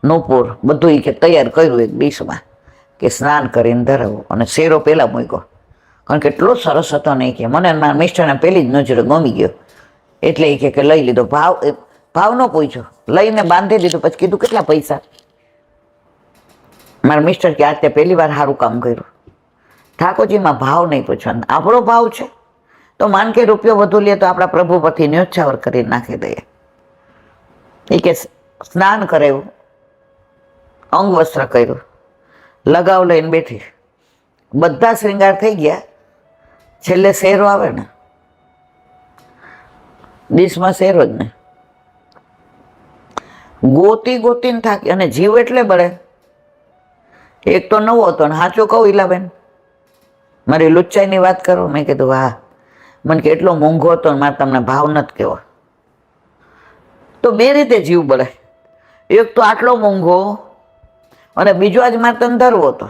નુપુર બધું કે તૈયાર કર્યું એક ડીશમાં કે સ્નાન કરીને ધરાવો, અને શેરો પહેલા મૂક્યો, કારણ કે એટલો સરસ હતો ને કે મને મારા મિસ્ટરને પહેલી જ નજરે ગમી ગયો, એટલે એ કે લઈ લીધો। ભાવ ન પૂછ્યો, લઈને બાંધી દીધું। પછી કીધું કેટલા પૈસા? મારા મિસ્ટર કે આજે પહેલી વાર સારું કામ કર્યું। ઠાકોરજીમાં ભાવ નહીં પૂછવાનો, આપણો ભાવ છે તો માન કે રૂપિયો વધુ લે તો આપણા પ્રભુ પરથી ન્યોછાવર કરી નાખી દઈએ। એ કે સ્નાન કરાવ્યું, અંગ વસ્ત્ર કર્યું, લગાવ લઈને બેઠી, બધા શ્રૃંગાર થઈ ગયા, છેલ્લે શેરો આવે ને, ડીશમાં શેરો જ ને, ગોતી ગોતીને થાકી, અને જીવ એટલે બળે। એક તો નવો હતો ને, સાચું કહું ઈલાબેન, મારી લુચ્ચાઈની વાત કરું, મેં કીધું હા, મને કે એટલો મોંઘો હતો ને મારે તમને ભાવ નથી કહેવો। તો બે રીતે જીવ બળે, એક તો આટલો મોંઘો, અને બીજો આજ મારે તને ધરવો હતો।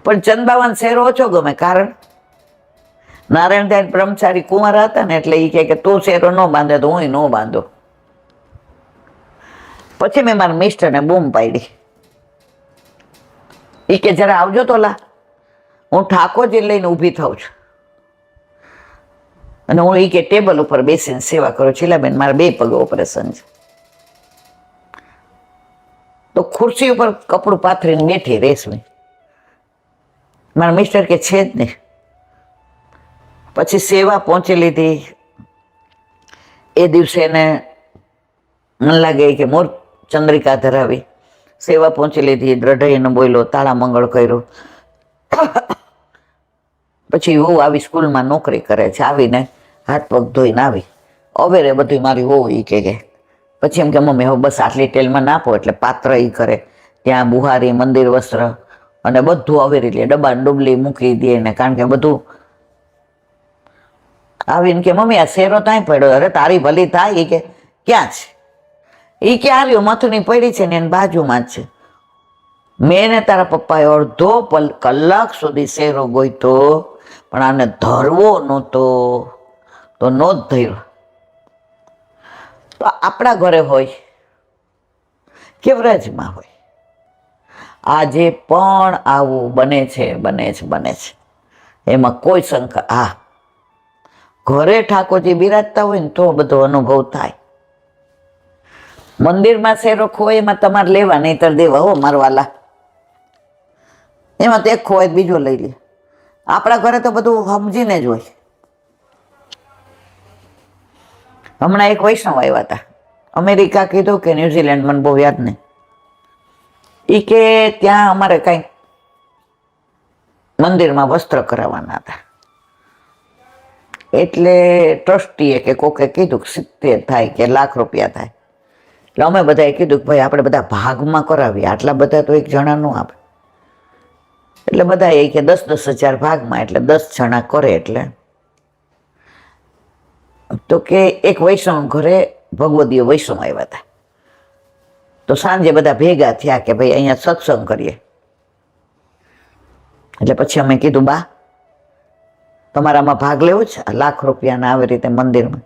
પણ ચંદબાવાન શેરો ઓછો ગમે, કારણ નારાયણ ત્યાં બ્રહ્મચારી કુંવર હતા ને, એટલે એ કે તું શેરો ન બાંધે તો હું ન બાંધો। પછી મેં મારા મિસ્ટરને બૂમ પાડી, એ કે જરા આવજો તો લા, હું ઠાકોરજી લઈને ઊભી થાઉં છું, અને હું એ કે ટેબલ ઉપર બેસીને સેવા કરું છું। બેન મારા 2 પગ ઓપરેશન છે, તો ખુરશી ઉપર કપડું પાથરીને બેઠી રેશમી, મારા મિસ્ટર કે છે જ નહીં। પછી સેવા પહોંચી લીધી, એ દિવસે એને મને લાગે કે મોર ચંદ્રિકા ધરાવી, સેવા પહોંચી લીધી, દ્રઢઈને બોલ્યો, તાળા મંગળ કર્યું। પછી હું આવી સ્કૂલમાં નોકરી કરે છે, આવીને હાથ પગ ધોઈને આવી, અવેરે બધું મારી હોવ એ કે પછી એમ કે મમ્મી હવે બસ આટલી ટેલમાં નાખો, એટલે પાત્ર એ કરે, ત્યાં બુહારી, મંદિર વસ્ત્ર અને બધું અવેરી લે, ડબ્બા ડુબલી મૂકી દે ને, કારણ કે બધું આવીને કે મમ્મી આ શેરો ત્યાં પડ્યો, અરે તારી ભલી થાય, એ કે ક્યાં છે? એ કે આવ્યો મથની પડી છે ને એની બાજુમાં જ છે। મેં ને તારા પપ્પાએ અડધો કલાક સુધી શેરો ગોઈતો, પણ આને ધરવો નહોતો, તો નો જ ધર્યો। તો આપણા ઘરે હોય કે વ્રજમાં હોય, આજે પણ આવું બને છે, બને છે, બને છે, એમાં કોઈ શંકા। હા, ઘરે ઠાકોરજી બિરાજતા હોય ને તો બધો અનુભવ થાય। મંદિરમાં શેરો ખોય એમાં તમારે લેવા, નહીતર દેવા હો મારવાલા, એમાં તો એક ખોવાય બીજો લઈ લે। આપણા ઘરે તો બધું સમજીને જ હોય। હમણાં એક વૈષ્ણવ આવ્યા હતા, અમેરિકા કીધું કે ન્યુઝીલેન્ડ, મને બહુ યાદ નહીં, એ કે ત્યાં અમારે કંઈક મંદિરમાં વસ્ત્ર કરાવવાના હતા, એટલે ટ્રસ્ટીએ કે કોકે કીધું કે 70 થાય કે લાખ રૂપિયા થાય, એટલે અમે બધાએ કીધું કે ભાઈ આપણે બધા ભાગમાં કરાવીએ, આટલા બધા તો એક જણા નું આપે, એટલે બધા એ કે 10-10 હજાર ભાગમાં, એટલે 10 જણા કરે, એટલે તો કે એક વૈષ્ણવ ઘરે ભગવદીય વૈષ્ણવ આવ્યા હતા, તો સાંજે બધા ભેગા થયા કે ભાઈ અહીંયા સત્સંગ કરીએ। એટલે પછી અમે કીધું બા તમારામાં ભાગ લેવો છે લાખ રૂપિયાના આવી રીતે મંદિરમાં?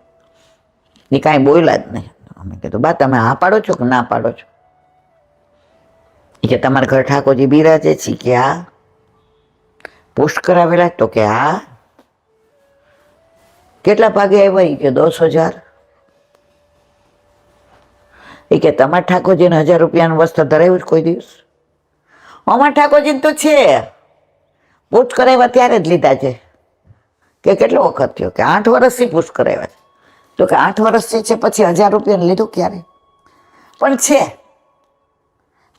એ કાંઈ બોલ્યા જ નહીં। અમે કીધું બા તમે હા પાડો છો કે ના પાડો છો? એ કે તમારા ઘર ઠાકોરજી બિરાજે છે? કે હા. પોસ્ટ કરાવેલા? તો કે હા. કેટલા ભાગે આવ્યા? એ કે 10,000. એ કે તમારા ઠાકોરજીને 1,000 રૂપિયાનું વસ્ત્ર ધરાવ્યું જ કોઈ દિવસ? અમારા ઠાકોરજીને તો છે, પોસ્ટ કરાવ્યા ત્યારે જ લીધા છે. કે કેટલો વખત થયો? કે 8 વર્ષથી પોસ્ટ કરાવ્યા છે. તો કે 8 વર્ષથી છે, પછી 1,000 રૂપિયાનું લીધું ક્યારે? પણ છે.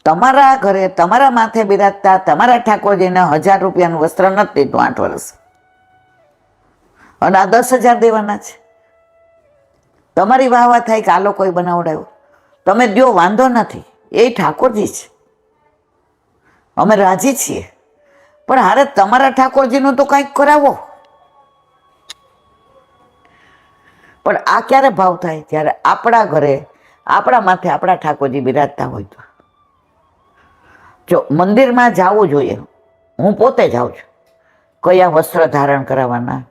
તમારા ઘરે તમારા માથે બિરાજતા તમારા ઠાકોરજીને 1,000 રૂપિયાનું વસ્ત્ર નથી દીધું 8 વર્ષ, અને આ 10,000 દેવાના છે. તમારી વાહ થાય કે આ લોકોએ બનાવડાવ્યો. તમે દ્યો, વાંધો નથી, એ ઠાકોરજી છે, અમે રાજી છીએ. પણ હારે તમારા ઠાકોરજીનું તો કંઈક કરાવો. પણ આ ક્યારે ભાવ થાય? જ્યારે આપણા ઘરે આપણા માથે આપણા ઠાકોરજી બિરાજતા હોય તો. જો મંદિરમાં જવું જોઈએ, હું પોતે જાઉં છું, કયા વસ્ત્ર ધારણ કરાવવાના,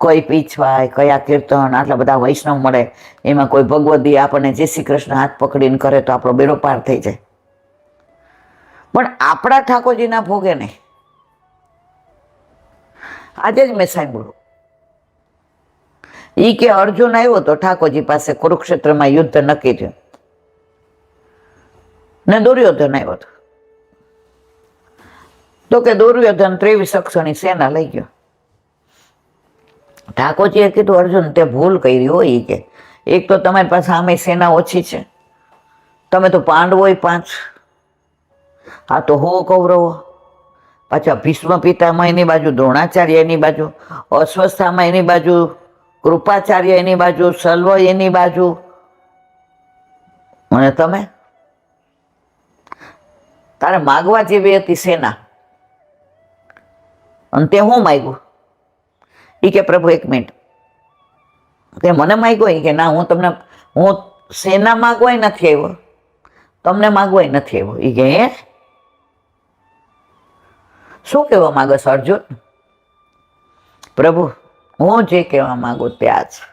કોઈ પીછવાય, કયા કીર્તન, આટલા બધા વૈષ્ણવ મળે, એમાં કોઈ ભગવદી આપણને જય શ્રી કૃષ્ણ હાથ પકડીને કરે તો આપણો બેડો પાર થઈ જાય. પણ આપણા ઠાકોરજીના ભોગે નહીં. આજે જ મેં સાંભળ્યું, ઈ કે અર્જુન આવ્યો તો ઠાકોરજી પાસે, કુરુક્ષેત્રમાં યુદ્ધ નક્કી થયું, ને દુર્યોધન આવ્યો હતો. તો કે દુર્યોધન 23 અક્ષરની સેના લઈ ગયો. ઠાકોરજીએ કીધું, અર્જુન તે ભૂલ કરી હોય. કે એક તો તમારી પાસે આમે સેના ઓછી છે, તમે તો પાંડવો 5, આ તો 100 કૌરવો, પાછા ભીષ્મ પિતામહ એની બાજુ, દ્રોણાચાર્ય એની બાજુ, અશ્વસ્થામા એની બાજુ, કૃપાચાર્ય એની બાજુ, સલ્વ એની બાજુ, અને તમે તારે માગવા જેવી હતી સેના, અને તે હું માગ્યું? એ કે પ્રભુ 1 મિનિટ, તે મને માગ્યો? એ કે ના, હું સેના માગવાય નથી આવ્યો, તમને માગવાય નથી આવ્યો. એ કે હે, શું કહેવા માંગો છો અર્જુન? પ્રભુ, હું જે કહેવા માંગુ તે આ છે,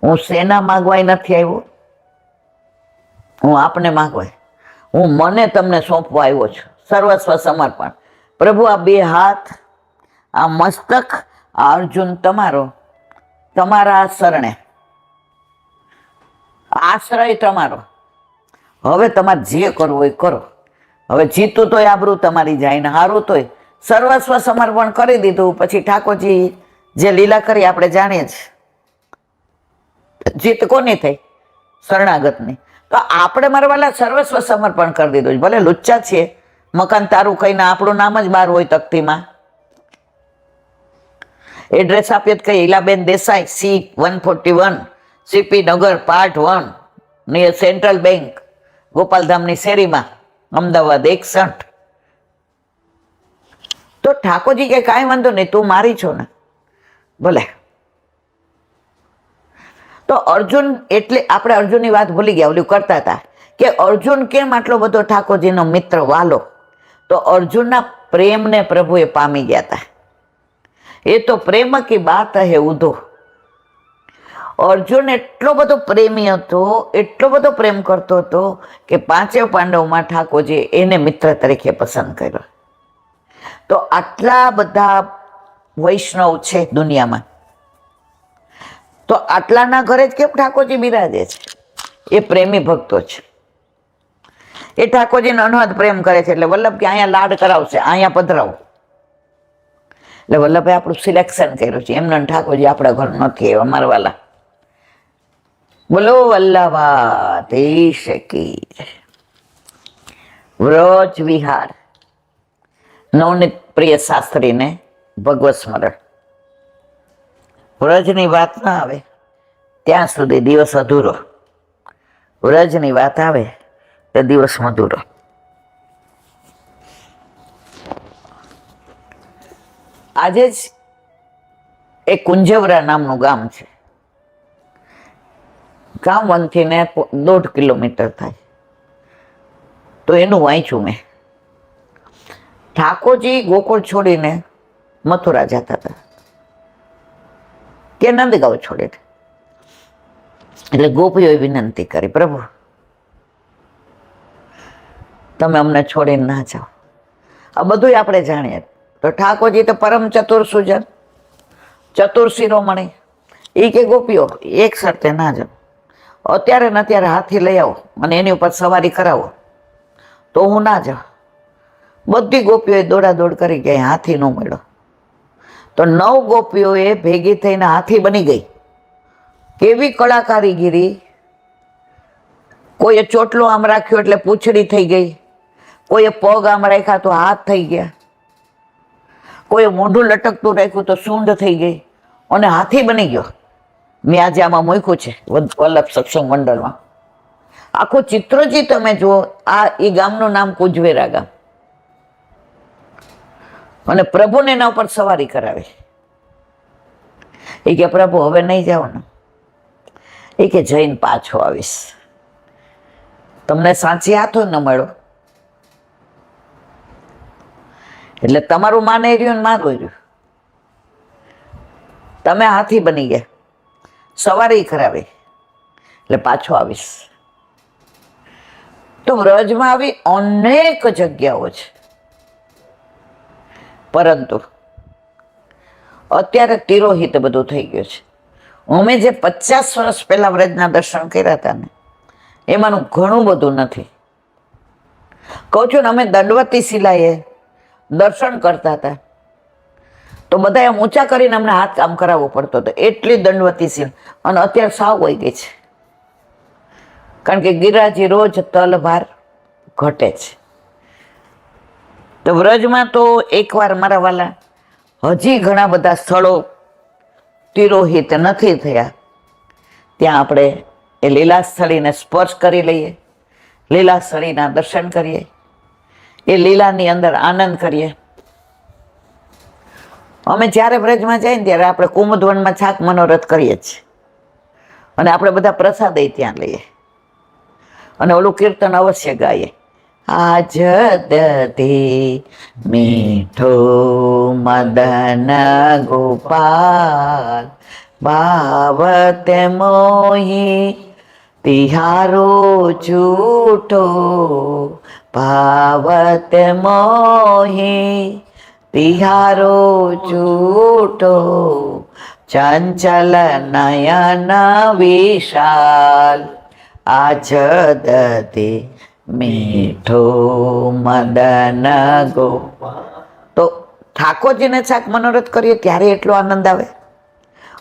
હું સેના માગવાય નથી આવ્યો, હું આપને માગવાય, હું મને તમને સોંપવા આવ્યો છું, સર્વસ્વ સમર્પણ. પ્રભુ, આ 2 હાથ, આ મસ્તક, આ અર્જુન તમારો, તમારા શરણે, આશ્રય તમારો. હવે તમારે જે કરવું હોય કરો. હવે જીતું તોય આબરૂ તમારી જાય, ને હારું તોય. સર્વસ્વ સમર્પણ કરી દીધું. પછી ઠાકોરજી જે લીલા કરી આપણે જાણીએ છીએ. જીત કોની થઈ? શરણાગતની. તો આપણે મારવાલા સર્વસ્વ સમર્પણ કરી દીધું. ભલે લુચ્ચા છીએ, મકાન તારું કહીને આપણું નામ જ બહાર હોય તકતીમાં. એડ્રેસ આપીએ તો કઈ, ઈલાબેન દેસાઈ, C141, CP નગર, પાર્ટ 1, નિયર સેન્ટ્રલ બેંક, ગોપાલધામની શેરીમાં, અમદાવાદ 61. તો ઠાકોરજી કે કાંઈ વાંધો નહીં, તું મારી છો ને, ભલે. તો અર્જુન, એટલે આપણે અર્જુનની વાત ભૂલી ગયા, ઓલું કરતા હતા કે અર્જુન કેમ આટલો બધો ઠાકોરજીનો મિત્ર વાલો? તો અર્જુનના પ્રેમને પ્રભુએ પામી ગયા હતા. એ તો પ્રેમ કી બાત હે ઉધો. અર્જુન એટલો બધો પ્રેમી હતો, એટલો બધો પ્રેમ કરતો હતો કે 5 પાંડવોમાં ઠાકોરજી એને મિત્ર તરીકે પસંદ કર્યો. તો આટલા બધા વૈષ્ણવ છે દુનિયામાં, તો આટલાના ઘરે જ કેમ ઠાકોરજી બિરાજે છે? એ પ્રેમી ભક્તો છે. એ ઠાકોરજીનો અનહદ પ્રેમ કરે છે. એટલે વલ્લભ કે અહીંયા લાડ કરાવશે, અહીંયા પધરાવો. એટલે વલ્લભભાઈ આપણું સિલેક્શન કર્યું છે. એમને ઠાકોરજી આપણા ઘર નથી, એવા મારવાલા. બોલો વલ્લભાધીશ કી. વ્રજ વિહાર, નવનીત પ્રિય શાસ્ત્રીને ભગવત સ્મરણ. વ્રજની વાત ના આવે ત્યાં સુધી દિવસ અધૂરો. વ્રજની વાત આવે તે દિવસ મધુરો. આજે જ એક કુંજવરા નામનું ગામ છે. ગામ વનથી ને 1.5 કિલોમીટર થાય. તો એનું વાંચ્યું મેં. ઠાકોરજી ગોકુળ છોડીને મથુરા જતા હતા, કે નંદગાંવ છોડીને. એટલે ગોપીઓએ વિનંતી કરી, પ્રભુ તમે અમને છોડીને ના જાઓ. આ બધું આપણે જાણીએ. તો ઠાકોરજી તો પરમ ચતુર સુજન, ચતુર શિરોમણી. એ કે ગોપીઓ એક શરતે ના જાઓ, અત્યારે ને અત્યારે હાથી લઈ આવો અને એની ઉપર સવારી કરાવો તો હું ના જાઉં. બધી ગોપીઓએ દોડાદોડ કરી ગયા, હાથી ન મળ્યો. તો 9 ગોપીઓએ ભેગી થઈને હાથી બની ગઈ. કેવી કળાકારીગીરી! કોઈએ ચોટલો આમ રાખ્યો એટલે પૂંછડી થઈ ગઈ, કોઈએ પગ આમ રાખ્યા તો હાથ થઈ ગયા, કોઈએ મોઢું લટકતું રાખ્યું તો સૂંઢ થઈ ગઈ અને હાથી બની ગયો. મેં આજે આમાં મૂક્યું છે વલ્લભ સત્સંગ મંડળમાં. આખું ચિત્રજી તમે જુઓ. આ એ ગામનું નામ કુજવેરા ગામ. અને પ્રભુને એના ઉપર સવારી કરાવી. એ કે પ્રભુ હવે નહીં જાઓ ને, એ કે જઈને પાછો આવીશ. તમને સાચી હાથો ન મળ્યો એટલે તમારું માને રહ્યું ને મારું રહ્યું. તમે હાથી બની ગયા, સવારી કરાવી એટલે પાછો આવીશ. તો વ્રજમાં આવી અનેક જગ્યાઓ છે, પરંતુ અત્યારે તિરોહિત બધું થઈ ગયું છે. અમે જે 50 વર્ષ પહેલા વ્રજના દર્શન કર્યા હતા ને, એમાંનું ઘણું બધું નથી. કહું છું ને, અમે દંડવતી શિલાએ દર્શન કરતા હતા તો બધા એમ ઊંચા કરીને અમને હાથ કામ કરાવવો પડતો હતો, એટલી દંડવતી શિલા. અને અત્યારે સાવ વહી ગઈ છે, કારણ કે ગિરિરાજી રોજ તલભાર ઘટે છે. તો વ્રજમાં તો એકવાર મારા વાલા હજી ઘણા બધા સ્થળો તિરોહિત નથી થયા, ત્યાં આપણે એ લીલાસ્થળીને સ્પર્શ કરી લઈએ, લીલાસ્થળીના દર્શન કરીએ, એ લીલાની અંદર આનંદ કરીએ. અમે જ્યારે વ્રજમાં જઈએ ને ત્યારે આપણે કુમુદવનમાં છાક મનોરથ કરીએ છીએ અને આપણે બધા પ્રસાદય ત્યાં લઈએ અને ઓલું કીર્તન અવશ્ય ગાઈએ. આજ દધી મીઠો મદન ગોપાલ, ભાવતે મોહી તિહારો છૂટો, ભાવતે મોહી તિહારો છૂટો, ચંચલ નયન વિશાલ, આજ દધી મીઠો મદન ગોપાલ. તો ઠાકોરજીને છાક મનોરથ કરીએ ત્યારે એટલો આનંદ આવે.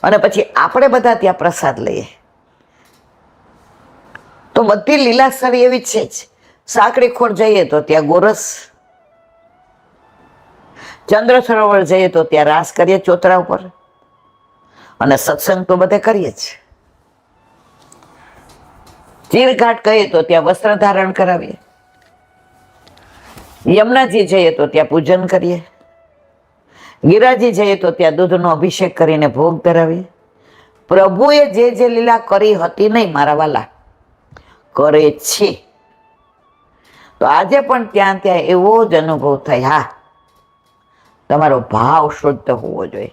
અને પછી આપણે બધા ત્યાં પ્રસાદ લઈએ તો બધી લીલાસરી એવી છે જ. સાંકડી ખોડ જઈએ તો ત્યાં ગોરસ, ચંદ્ર સરોવર જઈએ તો ત્યાં રાસ કરીએ ચોતરા ઉપર, અને સત્સંગ તો બધે કરીએ જ. ચીરઘાટ કહીએ તો ત્યાં વસ્ત્ર ધારણ કરાવીએ, યમુનાજી જઈએ તો ત્યાં પૂજન કરીએ, ગિરિરાજી જઈએ તો ત્યાં દૂધનો અભિષેક કરીને ભોગ ધરાવીએ. પ્રભુએ જે જે લીલા કરી હતી નહીં મારા વાલા, કરે છે. તો આજે પણ ત્યાં ત્યાં એવો જ અનુભવ થાય. હા, તમારો ભાવ શુદ્ધ હોવો જોઈએ.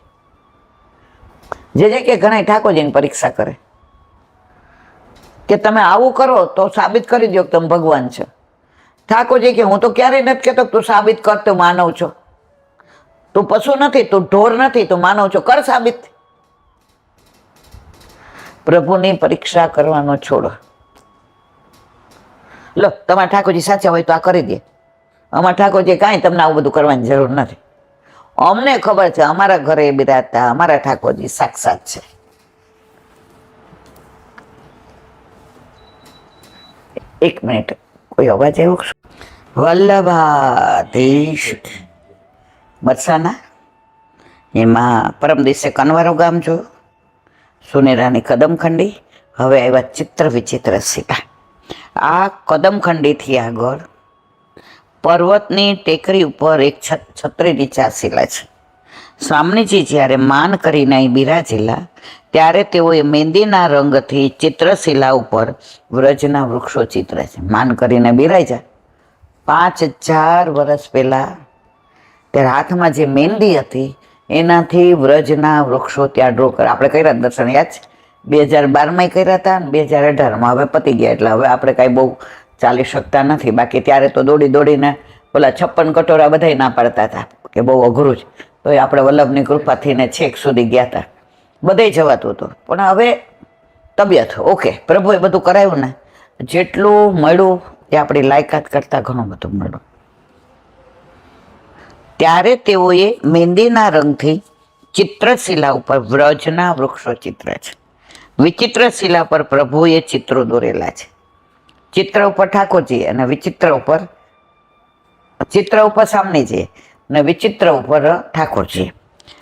જે કે ઘણા ઠાકોરજીની પરીક્ષા કરે કે તમે આવું કરો તો સાબિત કરી દો કે તમે ભગવાન છો. ઠાકોરજી કે હું તો ક્યારેય નથી કહેતો તું સાબિત કર, તું માનવ છો, તું પશુ નથી, તું ઢોર નથી, તું માનવ છો, કર સાબિત. પ્રભુની પરીક્ષા કરવાનો છોડો. લો, તમારા ઠાકોરજી સાચા હોય તો આ કરી દે. અમારા ઠાકોરજી કાંઈ તમને આવું બધું કરવાની જરૂર નથી. અમને ખબર છે, અમારા ઘરે બિરાજતા અમારા ઠાકોરજી સાક્ષાત છે. એક મિનિટ, કોઈ અવાજ આવ્યો? વલ્લભાધીશ બરસાના, એમાં પરમ દિવસે કનવારો ગામ જોયું, સુનેરાની કદમખંડી, હવે આવ્યા ચિત્ર વિચિત્ર શિલા. આ કદમખંડીથી આગળ પર્વતની ટેકરી ઉપર એક છત્રીની ચાર છે. સ્વામીજી જ્યારે માન કરીને અહીં બિરાજેલા ત્યારે તેઓએ મહેંદીના રંગથી ચિત્રશિલા ઉપર વ્રજના વૃક્ષો ચિત્ર છે. માન કરીને બિરાજ્યા 5000 વર્ષ પહેલા ત્યારે હાથમાં જે મહેંદી હતી એનાથી વ્રજના વૃક્ષો ત્યાં ડ્રો કરે. આપણે કર્યા દર્શન યાદ છે, 2012માં કર્યા હતા, 2018માં હવે પતી ગયા, એટલે હવે આપણે કાંઈ બહુ ચાલી શકતા નથી. બાકી ત્યારે તો દોડી દોડીને ઓલા 56 કટોરા બધાય ના પાડતા હતા કે બહુ અઘરું છે, તો એ આપણે વલ્લભની કૃપાથી ને છેક સુધી ગયા હતા, બધે જવાતું હતું. પણ હવે તબિયત ઓકે, પ્રભુએ બધું કરાવ્યું ને, જેટલું મળ્યું એ આપણી લાયકાત કરતાં ઘણું બધું મળ્યું. ત્યારે તેઓએ મહેંદીના રંગથી ચિત્રશિલા ઉપર વ્રજના વૃક્ષો ચિત્ર છે. વિચિત્ર શિલા પર પ્રભુએ ચિત્રો દોરેલા છે. ચિત્ર ઉપર ઠાકોરજી અને ચિત્ર ઉપર સામનેજી અને વિચિત્ર ઉપર ઠાકોરજી.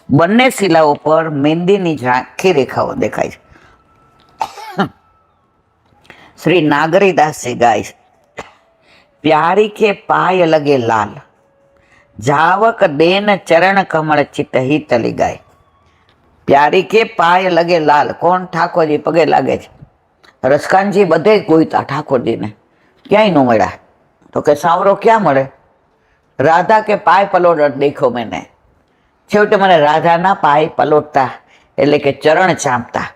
બંને શિલાઓ પર મહેંદીની ઝાંખી રેખાઓ દેખાય છે. શ્રી નાગરીદાસજી ગાય, પ્યારી કે પાય લગે લાલ, જાવક દેન ચરણ કમળ ચિત્ત હિતલી ગાય. પ્યારી કે પાય લગે લાલ, કોણ? ઠાકોરજી પગે લાગે છે. રસકાનજી બધે ગોઈતા ઠાકોરજીને, ક્યાંય ન મળ્યા. તો કે સાવરો ક્યાં મળે? રાધા કે પાય પલોટ દેખો મેને. છેવટે મને રાધાના પાય પલોટતા એટલે કે ચરણ ચાંપતા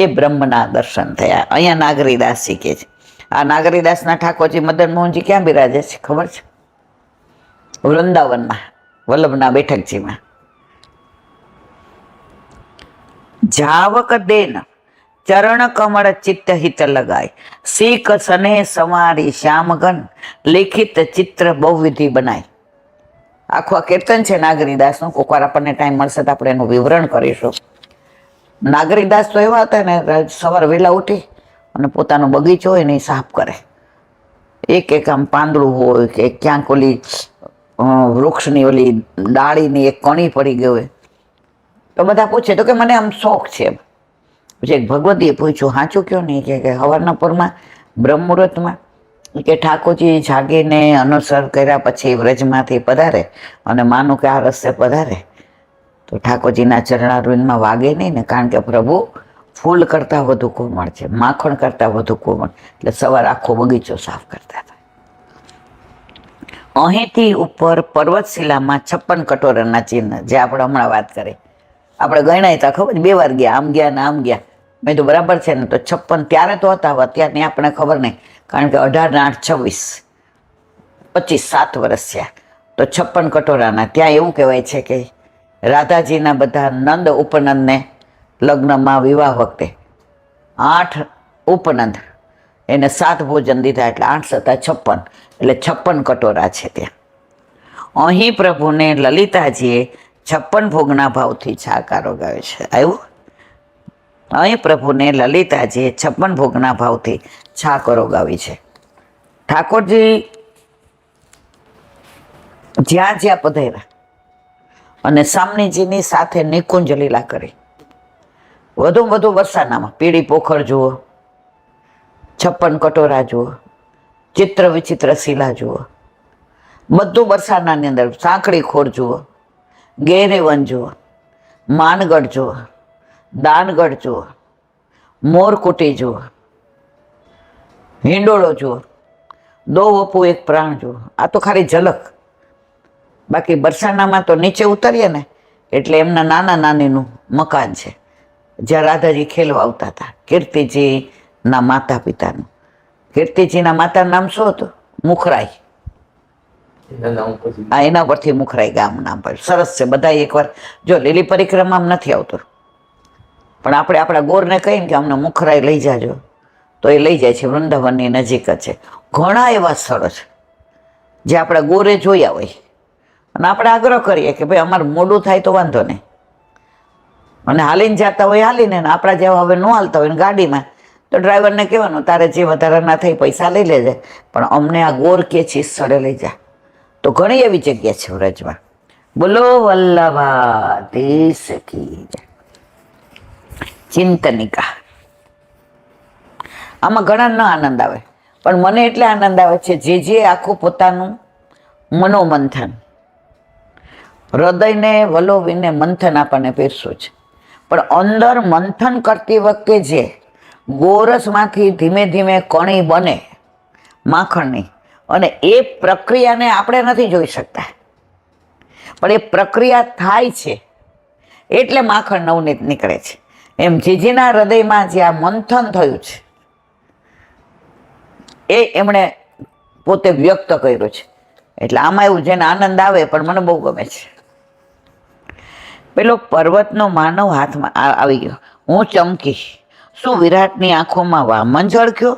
એ બ્રહ્મના દર્શન થયા. અહીંયા નાગરીદાસજી કે છે. આ નાગરીદાસના ઠાકોરજી મદન મોહનજી ક્યાં બિરાજે છે ખબર છે? વૃંદાવનમાં, વલ્લભના બેઠકજીમાં. જાવક દેન ચરણ કમળ ચિત્ત હિત લગાય, શીખ સને સવારી શ્યામગન, લેખિત ચિત્ર બહુવિધિ બનાય. આખું આ કીર્તન છે નાગરીદાસનું. કોઈક વાર આપણને ટાઈમ મળશે તો આપણે એનું વિવરણ કરીશું. નાગરીદાસ તો એવા હતા ને, સવાર વહેલા ઉઠી અને પોતાનો બગીચો હોય ને એ સાફ કરે. એક આમ પાંદડું હોય કે ક્યાંક ઓલી વૃક્ષની ઓલી ડાળીની એક કણી પડી ગઈ હોય તો બધા પૂછે તો કે મને આમ શોખ છે. પછી એક ભગવતીએ પૂછ્યું, સાચું કયો નહીં? કે હવારના પરમાં બ્રહ્મ મુહૂર્તમાં કે ઠાકોરજી જાગીને અનુસર કર્યા પછી વ્રજમાંથી પધારે અને માનું કે આ રસ્તે પધારે તો ઠાકોરજીના ચરણારવિંદમાં વાગે નહીં ને, કારણ કે પ્રભુ ફૂલ કરતાં વધુ કોમળ છે, માખણ કરતાં વધુ કોમળ. એટલે સવાર આખો બગીચો સાફ કરતા હતા. અહીંથી ઉપર પર્વતશિલામાં 56 કટોરાના ચિહ્ન, જે આપણે હમણાં વાત કરી. આપણે ગણાય હતા ખબર, 2 વાર ગયા, આમ ગયા ને આમ ગયા. મેં તો બરાબર છે ને, તો 56 ત્યારે તો હતા, અત્યારની આપણે ખબર નહીં, કારણ કે 18 ને 8 26 25 7 વર્ષ થયા. તો 56 કટોરાના. ત્યાં એવું કહેવાય છે કે રાધાજીના બધા નંદ ઉપનંદને લગ્નમાં વિવાહ વખતે 8 ઉપનંદ એને 7 ભોજન દીધા, એટલે 8 + 7 = 56, એટલે 56 કટોરા છે ત્યાં. અહીં પ્રભુને લલિતાજીએ 56 ભોગના ભાવથી છાકારો ગાયો છે. આવ્યું? અહીં પ્રભુને લલિતાજીએ 56 ભોગના ભાવથી છાકરો ગાવી છે. ઠાકોરજી જ્યાં જ્યાં પધાર્યા અને સામનેજીની સાથે નિકુંજ લીલા કરી. વધુ વધુ વરસાદનામાં પીળી પોખર જુઓ, 56 કટોરા જુઓ, ચિત્ર વિચિત્ર શિલા જુઓ, બધું વરસાદનાની અંદર. સાંકડી ખોર જુઓ, ગેરેવન જુઓ, માનગઢ જુઓ, દાનગઢ જુઓ, મોરકુટી જુઓ, હિંડોળો જુઓ, દો વપુ એક પ્રાણ જુઓ. આ તો ખાલી ઝલક. બાકી બરસાનામાં તો નીચે ઉતરીએ ને એટલે એમના નાના નાનીનું મકાન છે, જ્યાં રાધાજી ખેલવા આવતા હતા. કીર્તિજીના માતા પિતાનું. કીર્તિજીના માતાનું નામ શું હતું? મુખરાઈ. હા, એના પરથી મુખરાઈ ગામ નામ પડ્યું. સરસ છે. બધા એકવાર જો, લીલી પરિક્રમામાં નથી આવતું, પણ આપણે આપણા ગોરને કહીને કે અમને મુખરાઈ લઈ જાજો તો એ લઈ જાય છે. વૃંદાવનની નજીક જ છે. ઘણા એવા સ્થળો છે જે આપણા ગોરે જોયા હોય અને આપણે આગ્રહ કરીએ કે ભાઈ અમારે મોડું થાય તો વાંધો નહીં, અને હાલીને જતા હોય હાલીને, આપણા જેવા હવે ન હાલતા હોય ને ગાડીમાં, તો ડ્રાઈવરને કહેવાનું તારે જે વધારે ના થઈ પૈસા લઈ લેજે, પણ અમને આ ગોર કે છે સ્થળે લઈ જા. તો ઘણી એવી જગ્યા છે વ્રજમાં. બોલો વલ્લભાધીશ કી જય. ચિંતનિકા. આમાં ઘણા ન આનંદ આવે, પણ મને એટલે આનંદ આવે છે જે આખું પોતાનું મનોમંથન, હૃદયને વલોવીને મંથન આપણને પીરસ્યું છે. પણ અંદર મંથન કરતી વખતે જે ગોરસમાંથી ધીમે ધીમે કણી બને માખણની, અને એ પ્રક્રિયાને આપણે નથી જોઈ શકતા, પણ એ પ્રક્રિયા થાય છે એટલે માખણ નવનીત નીકળે છે. એમ જીજીના હૃદયમાં જે આ મંથન થયું છે એ એમણે પોતે વ્યક્ત કર્યો છે. એટલે આમાં એવું જેને આનંદ આવે પણ મને બહુ ગમે છે. પેલો પર્વતનો માનવ હાથમાં આવી ગયો. હું ચમકી. શું વિરાટની આંખોમાં વામન ઝળક્યો?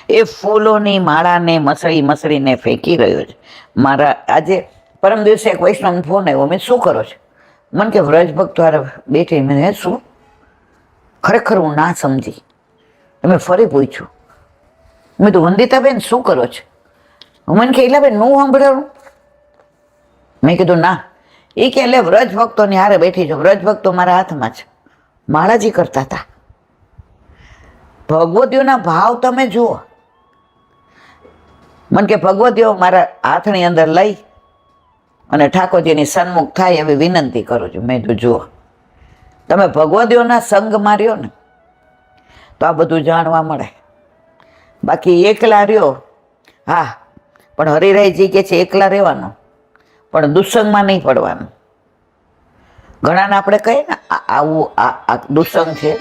એ ફૂલોની માળાને મસળીને ફેંકી રહ્યો છે. મારા આજે પરમ દિવસે એક વૈષ્ણવ ફોન આવ્યો, મેં શું કરો છો? મને કે વ્રજ ભક્ત દ્વારા બેઠી. મેં શું? ખરેખર હું ના સમજી. મેં ફરી પૂછ્યું, મેં તો વંદિતાબેન શું કરો છો? મને કે એલા બેન હું સાંભળ્યું. મેં કીધું ના. એ કે એટલે વ્રજ ભક્તોની હારે બેઠી છો. વ્રજ ભક્તો મારા હાથમાં છે. માળાજી કરતા હતા. ભગવતીઓના ભાવ તમે જુઓ. મને કે ભગવતીઓ મારા હાથની અંદર લઈ અને ઠાકોરજીની સન્મુખ થાય એવી વિનંતી કરું છું. મેં તો જુઓ, તમે ભગવતીઓના સંગ માર્યો ને તો આ બધું જાણવા મળે. બાકી એકલા રહ્યો, હા, પણ હરિરાયજી કે છે એકલા રહેવાનું, પણ દુસ્સંગમાં નહીં પડવાનું. ઘણાને આપણે કહીએ ને આવું આ દુસ્સંગ છે.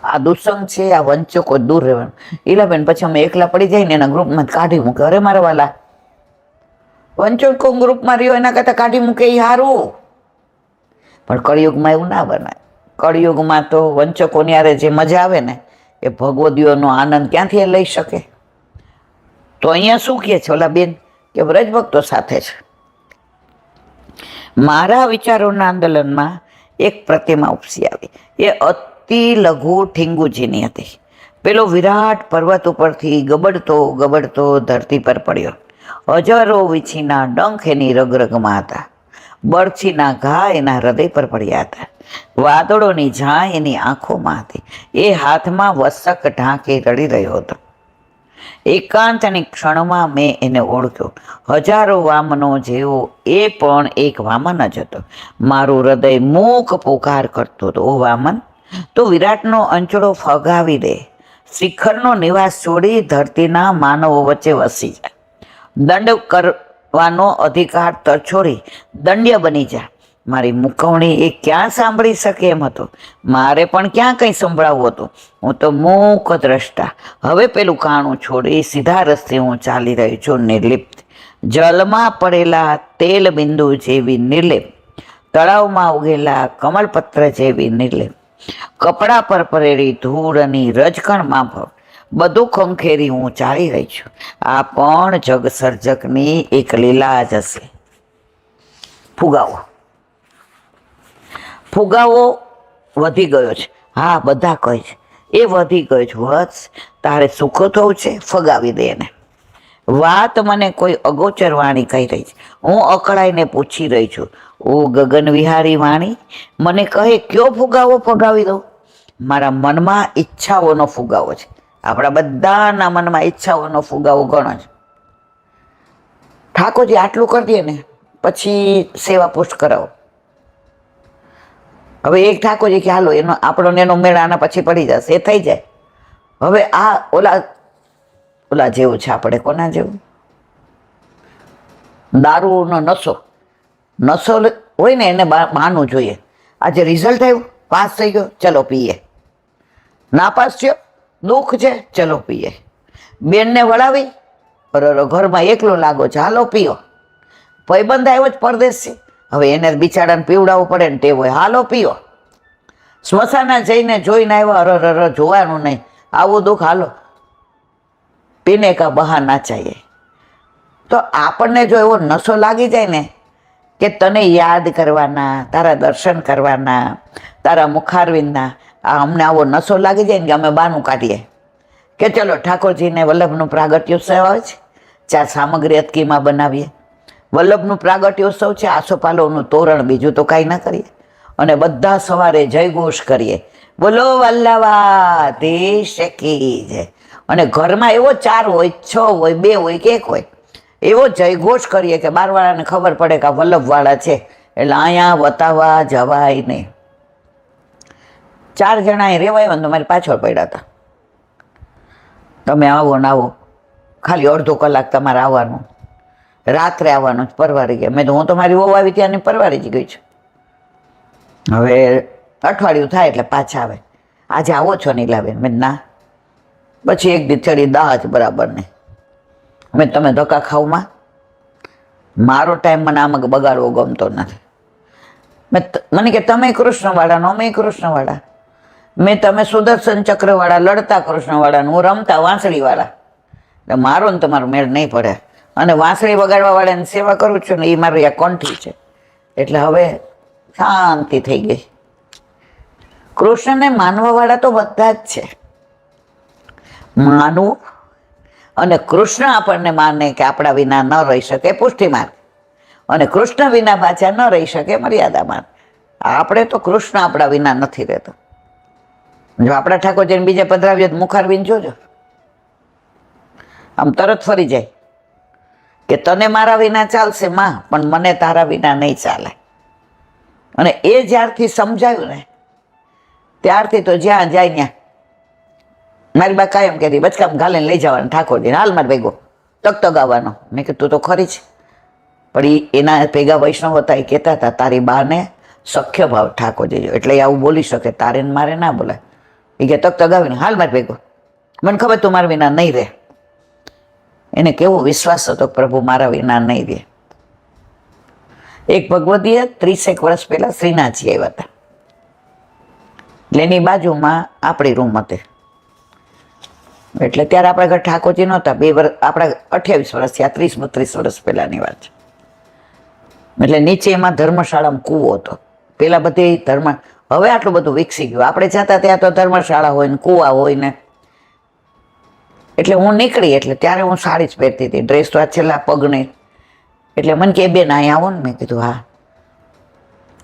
આ દુસ્સંગ છે, આ વંચકો દૂર રહેવાનું. ઈલાબેન પછી અમે એકલા પડી જાય ને એના ગ્રુપમાં કાઢી મૂકે. અરે મારા વાલા, વંચકો ગ્રુપમાં રહ્યો એના કરતાં કાઢી મૂકે એ સારું. પણ કળિયુગમાં એવું ના બનાય. કળિયુગમાં તો વંચકોની હારે જે મજા આવે ને એ ભગવદીઓનો આનંદ ક્યાંથી લઈ શકે? તો અહીંયા શું કહે છે ઓલા બેન કે વ્રજભક્તો સાથે છે. મારા વિચારોના આંદોલનમાં એક પ્રતિમા ઉપસી આવી. એ અતિ લઘુ ઠીંગુજીની હતી. પેલો વિરાટ પર્વત ઉપરથી ગબડતો ધરતી પર પડ્યો. હજારો વીછીના ડંખ એની રગરગમાં હતા. બળછીના ઘા એના હૃદય પર પડ્યા હતા. વાદળોની ઝાં એની આંખોમાં હતી. એ હાથમાં વસક ઢાંકી રડી રહ્યો હતો. એકાંતની ક્ષણમાં મેં એને ઓળખ્યો. હજારો વામનો જેવો એ પણ એક વામન જ હતો. મારું હૃદય મૂક પોકાર કરતો હતો. ઓ વામન, તો વિરાટનો અંચળો ફગાવી દે. શિખરનો નિવાસ છોડી ધરતીના માનવો વચ્ચે વસી જાય. દંડ કરવાનો અધિકાર તરછોડી દંડ્ય બની જાય. મારી મુકવણી એ ક્યાં સાંભળી શકે એમ હતો. મારે પણ ક્યાં કંઈ સંભળાવવું હતું. હું તો મૂક દ્રષ્ટા. હવે પેલું કાણું છોડી સીધા રસ્તે હું ચાલી રહ્યો છું, નિર્લિપ્ત. જલમાં પડેલા તેલ બિંદુ જેવી નિર્લેપ, તળાવમાં ઉગેલા કમળપત્ર જેવી નિર્લેપ, કપડા પર પડેલી ધૂળની રજકણ માફક બધું ખંખેરી હું ચાલી રહી છું. આ પણ જગ સર્જકની એક લીલા જ હશે. ફુગાવો વધી ગયો છે. હા, બધા કહે છે એ વધી ગયો છે. વત્સ, તારે સુખ થવું છે, ફગાવી દે એને. વાત મને કોઈ અગોચર વાણી કહી રહી છે. હું અકળાઈને પૂછી રહી છું, ઓ ગગન વિહારી વાણી, મને કહે કયો ફુગાવો ફગાવી દઉં? મારા મનમાં ઈચ્છાઓનો ફુગાવો છે. આપણા બધાના મનમાં ઈચ્છાઓનો ફુગાવો ઘણો છે. ઠાકોરજી આટલું કરી દે ને પછી સેવા પુષ્ટ કરાવો. હવે એક ઠાકોરજી કે હાલો એનો આપણો એનો મેળ આના પછી પડી જશે, એ થઈ જાય. હવે આ ઓલા જેવું છે. આપણે કોના જેવું? દારૂનો નશો હોય ને એને માનવું જોઈએ. આજે રિઝલ્ટ આવ્યું, પાસ થઈ ગયો, ચલો પીએ. નાપાસ થયો, દુઃખ છે, ચલો પીએ. બેનને વળાવી, ઘરમાં એકલો લાગો છે, હાલો પીઓ. ભાઈબંધ આવ્યો જ પરદેશથી, હવે એને બિચારાને પીવડાવવું પડે ને તે હોય, હાલો પીઓ. સ્મશાના જઈને જોઈને આવ્યા, અર જોવાનું નહીં, આવું દુઃખ, હાલો પીને કા બહાના ચાહીએ. તો આપણને જો એવો નશો લાગી જાય ને કે તને યાદ કરવાના, તારા દર્શન કરવાના, તારા મુખારવિંદના, અમને આવો નશો લાગી જાય ને કે અમે બાનું કાઢીએ કે ચલો ઠાકોરજીને વલ્લભનું પ્રાગટ્યોત્સવ આવે છે, ચાર સામગ્રી અટકીમાં બનાવીએ. વલ્લભનું પ્રાગટ્યોત્સવ છે, આસોપાલવનું તોરણ, બીજું તો કાંઈ ના કરીએ. અને બધા સવારે જયઘોષ કરીએ, બોલો વલ્લભાધીશ કી જય. અને ઘરમાં એવો 4 હોય, 6 હોય, 2 હોય કે 1 હોય, એવો જયઘોષ કરીએ કે બારવાળાને ખબર પડે કે આ વલ્લભવાળા છે, એટલે અહીંયા વતાવવા જવાય નહીં. 4 જણા એ રેવાય ને તો મારી પાછળ પડ્યા હતા, તમે આવો ને આવો, ખાલી અડધો કલાક તમારે આવવાનું, રાત્રે આવવાનું જ, પરવારી ગયા. મેં તો હું તો મારી વહુ આવી ત્યાંની પરવારી જ ગઈ છું. હવે અઠવાડિયું થાય એટલે પાછા આવે. આજે આવો છો નીલાબેન? મેં ના. પછી એક દી ચડી દાજ બરાબર નહીં. મેં તમે ધક્કા ખાવમાં, મારો ટાઈમ મને આમાં બગાડવો ગમતો નથી. મને કે તમે કૃષ્ણવાળા નો, અમે કૃષ્ણવાળા. મેં તમે સુદર્શન ચક્રવાળા લડતા કૃષ્ણવાળા, હું રમતા વાંસળીવાળા. એટલે મારો ને તમારો મેળ નહીં પડે. અને વાંસળી વગાડવા વાળાની સેવા કરું છું ને એ મારી આ કંઠી છે. એટલે હવે શાંતિ થઈ ગઈ. કૃષ્ણને માનવાવાળા તો બધા જ છે. માનવું અને કૃષ્ણ આપણને માને કે આપણા વિના ન રહી શકે પુષ્ટિ માર્ગ, અને કૃષ્ણ વિના પાછા ન રહી શકે મર્યાદા માર્ગ. આપણે તો કૃષ્ણ આપણા વિના નથી રહેતો. જો આપણા ઠાકોરજીને બીજે પધરાવીએ તો મુખારબીન જોજો, આમ તરત ફરી જાય કે તને મારા વિના ચાલશે માં, પણ મને તારા વિના નહીં ચાલે. અને એ જ્યારથી સમજાયું ને ત્યારથી તો જ્યાં જાય ત્યાં મારી બા કાયમ કહેતી બચકામ ઘાલીને લઈ જવાનું ઠાકોરજીને, હાલ મારે ભેગો તગતગાવાનો. મેં કીધું તું તો ખરી છે. પણ એના ભેગા વૈષ્ણવ હતા, એ કહેતા હતા તારી બાને સખ્ય ભાવ ઠાકોરજી, એટલે એ આવું બોલી શકે, તારે ને મારે ના બોલાય. એ કે તગતગાવીને હાલ મારે ભેગો, મને ખબર તું મારા વિના નહીં રહે. એને કેવો વિશ્વાસ હતો પ્રભુ મારા વિના નહીં રહે. એક ભગવતીએ 30 વર્ષ પહેલા શ્રીનાથજી આવ્યા હતા. એટલે એની બાજુમાં આપણી રૂમ હતી. એટલે ત્યારે આપણા ઘર ઠાકોરજી નહોતા. 2 વર્ષ, આપણા 28 વર્ષ થયા, 30-32 વર્ષ પહેલાની વાત છે. એટલે નીચે એમાં ધર્મશાળામાં કૂવો હતો. પેલા બધી હવે આટલું બધું વિકસી ગયું. આપણે જતા ત્યાં તો ધર્મશાળા હોય ને કૂવા હોય ને. એટલે હું નીકળી એટલે ત્યારે હું સાડી જ પહેરતી હતી, ડ્રેસ તો આ છેલ્લા પગને. એટલે મને કે બેન અહીંયા આવો ને. મેં કીધું હા.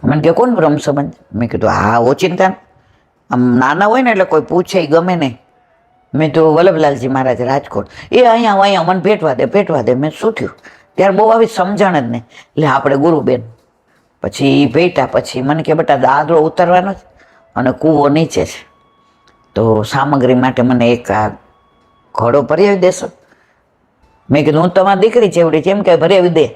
મને કે કોણ બ્રહ્મ સંબંધ? મેં કીધું હા ઓચિંતા. આમ નાના હોય ને એટલે કોઈ પૂછે ગમે નહીં. મેં તો વલ્લભલાલજી મહારાજ રાજકોટ, એ અહીંયા મને ભેટવા દે. મેં શું થયું? ત્યારે બહુ આવી સમજણ જ નહીં. એટલે આપણે ગુરુબેન. પછી ભેટા. પછી મને કે બેટા દાદરો ઉતરવાનો જ અને કૂવો નીચે છે, તો સામગ્રી માટે મને એક આ ઘોડો ભરાવી દેશો? મેં કીધું હું તમારી દીકરી ચેવડી છે, એમ કે ભરાવી દે.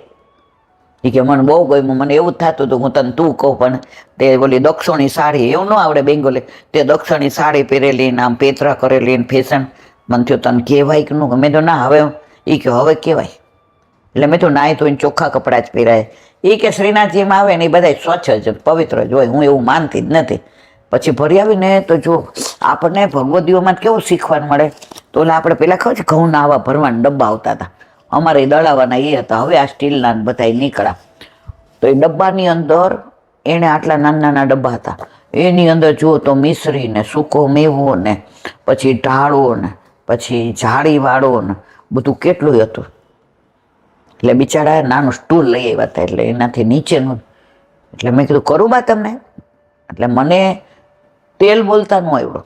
એ કે મને બહુ ગમ્યું. મને એવું જ થતું હતું હું તને તું કહું, પણ તે ઓલી દક્ષિણી સાડી, એવું ન આવડે બેંગોલી, તે દક્ષિણી સાડી પહેરેલી ને આમ પેતરા કરેલી ને ફેશન. મને થયું તને કહેવાય કે ન? મેં તો ના હવે. એ કે હવે કહેવાય. એટલે મેં તો નાહી ધોઈને ચોખ્ખા કપડાં જ પહેરાય. એ કે શ્રીનાથજીમાં આવે ને એ બધા સ્વચ્છ જ પવિત્ર જ હોય. હું એવું માનતી જ નથી. પછી ભરી આવીને તો જો આપણને ભગવદીઓમાં કેવું શીખવાનું મળે. તો ઓલા આપણે પેલા ખબર છે ઘઉંના આવા ભરવાના ડબ્બા આવતા હતા, અમારે દળાવાના એ હતા. હવે આ સ્ટીલના બધા નીકળ્યા. તો એ ડબ્બાની અંદર એણે આટલા નાના ડબ્બા હતા. એની અંદર જુઓ તો મિશ્રી ને સૂકો મેવો ને પછી ઢાળો ને પછી જાળીવાળો ને બધું કેટલું હતું. એટલે બિચારા નાનું સ્ટૂલ લઈ આવ્યા હતા, એટલે એનાથી નીચેનું. એટલે મેં કીધું કરું બા તમને? એટલે મને તેલ બોલતા ન આવડ્યું.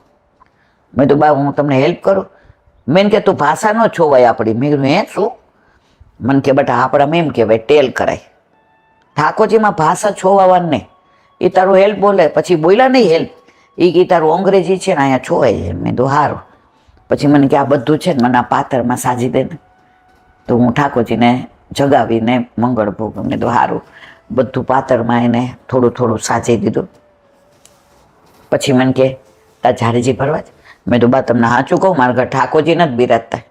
મેં તો બા હું તમને હેલ્પ કરું. મેં કે તું ભાષા ન છોવાય આપણી. મેં કીધું હે શું? મને કે બેટા આપણામાં એમ કહેવાય ટેલ કરાય. ઠાકોરજીમાં ભાષા છોવાવાનું નહીં. એ તારું હેલ્પ બોલે પછી બોલ્યા નહીં હેલ્પ, એ કે તારું અંગ્રેજી છે ને અહીંયા છોવાય છે. મેં તો સારું. પછી મને કે આ બધું છે ને મને આ પાતળમાં સાજી દે ને. તો હું ઠાકોરજીને જગાવીને મંગળ ભોગ. મેં તો સારું. બધું પાતળમાં એને થોડું થોડું સાજી દીધું. પછી મને કે તાર ઝારીજી ભરવા જ? મેં તો બા તમને સાચું કહું, મારા ઘર ઠાકોરજી નથી બિરાજતા,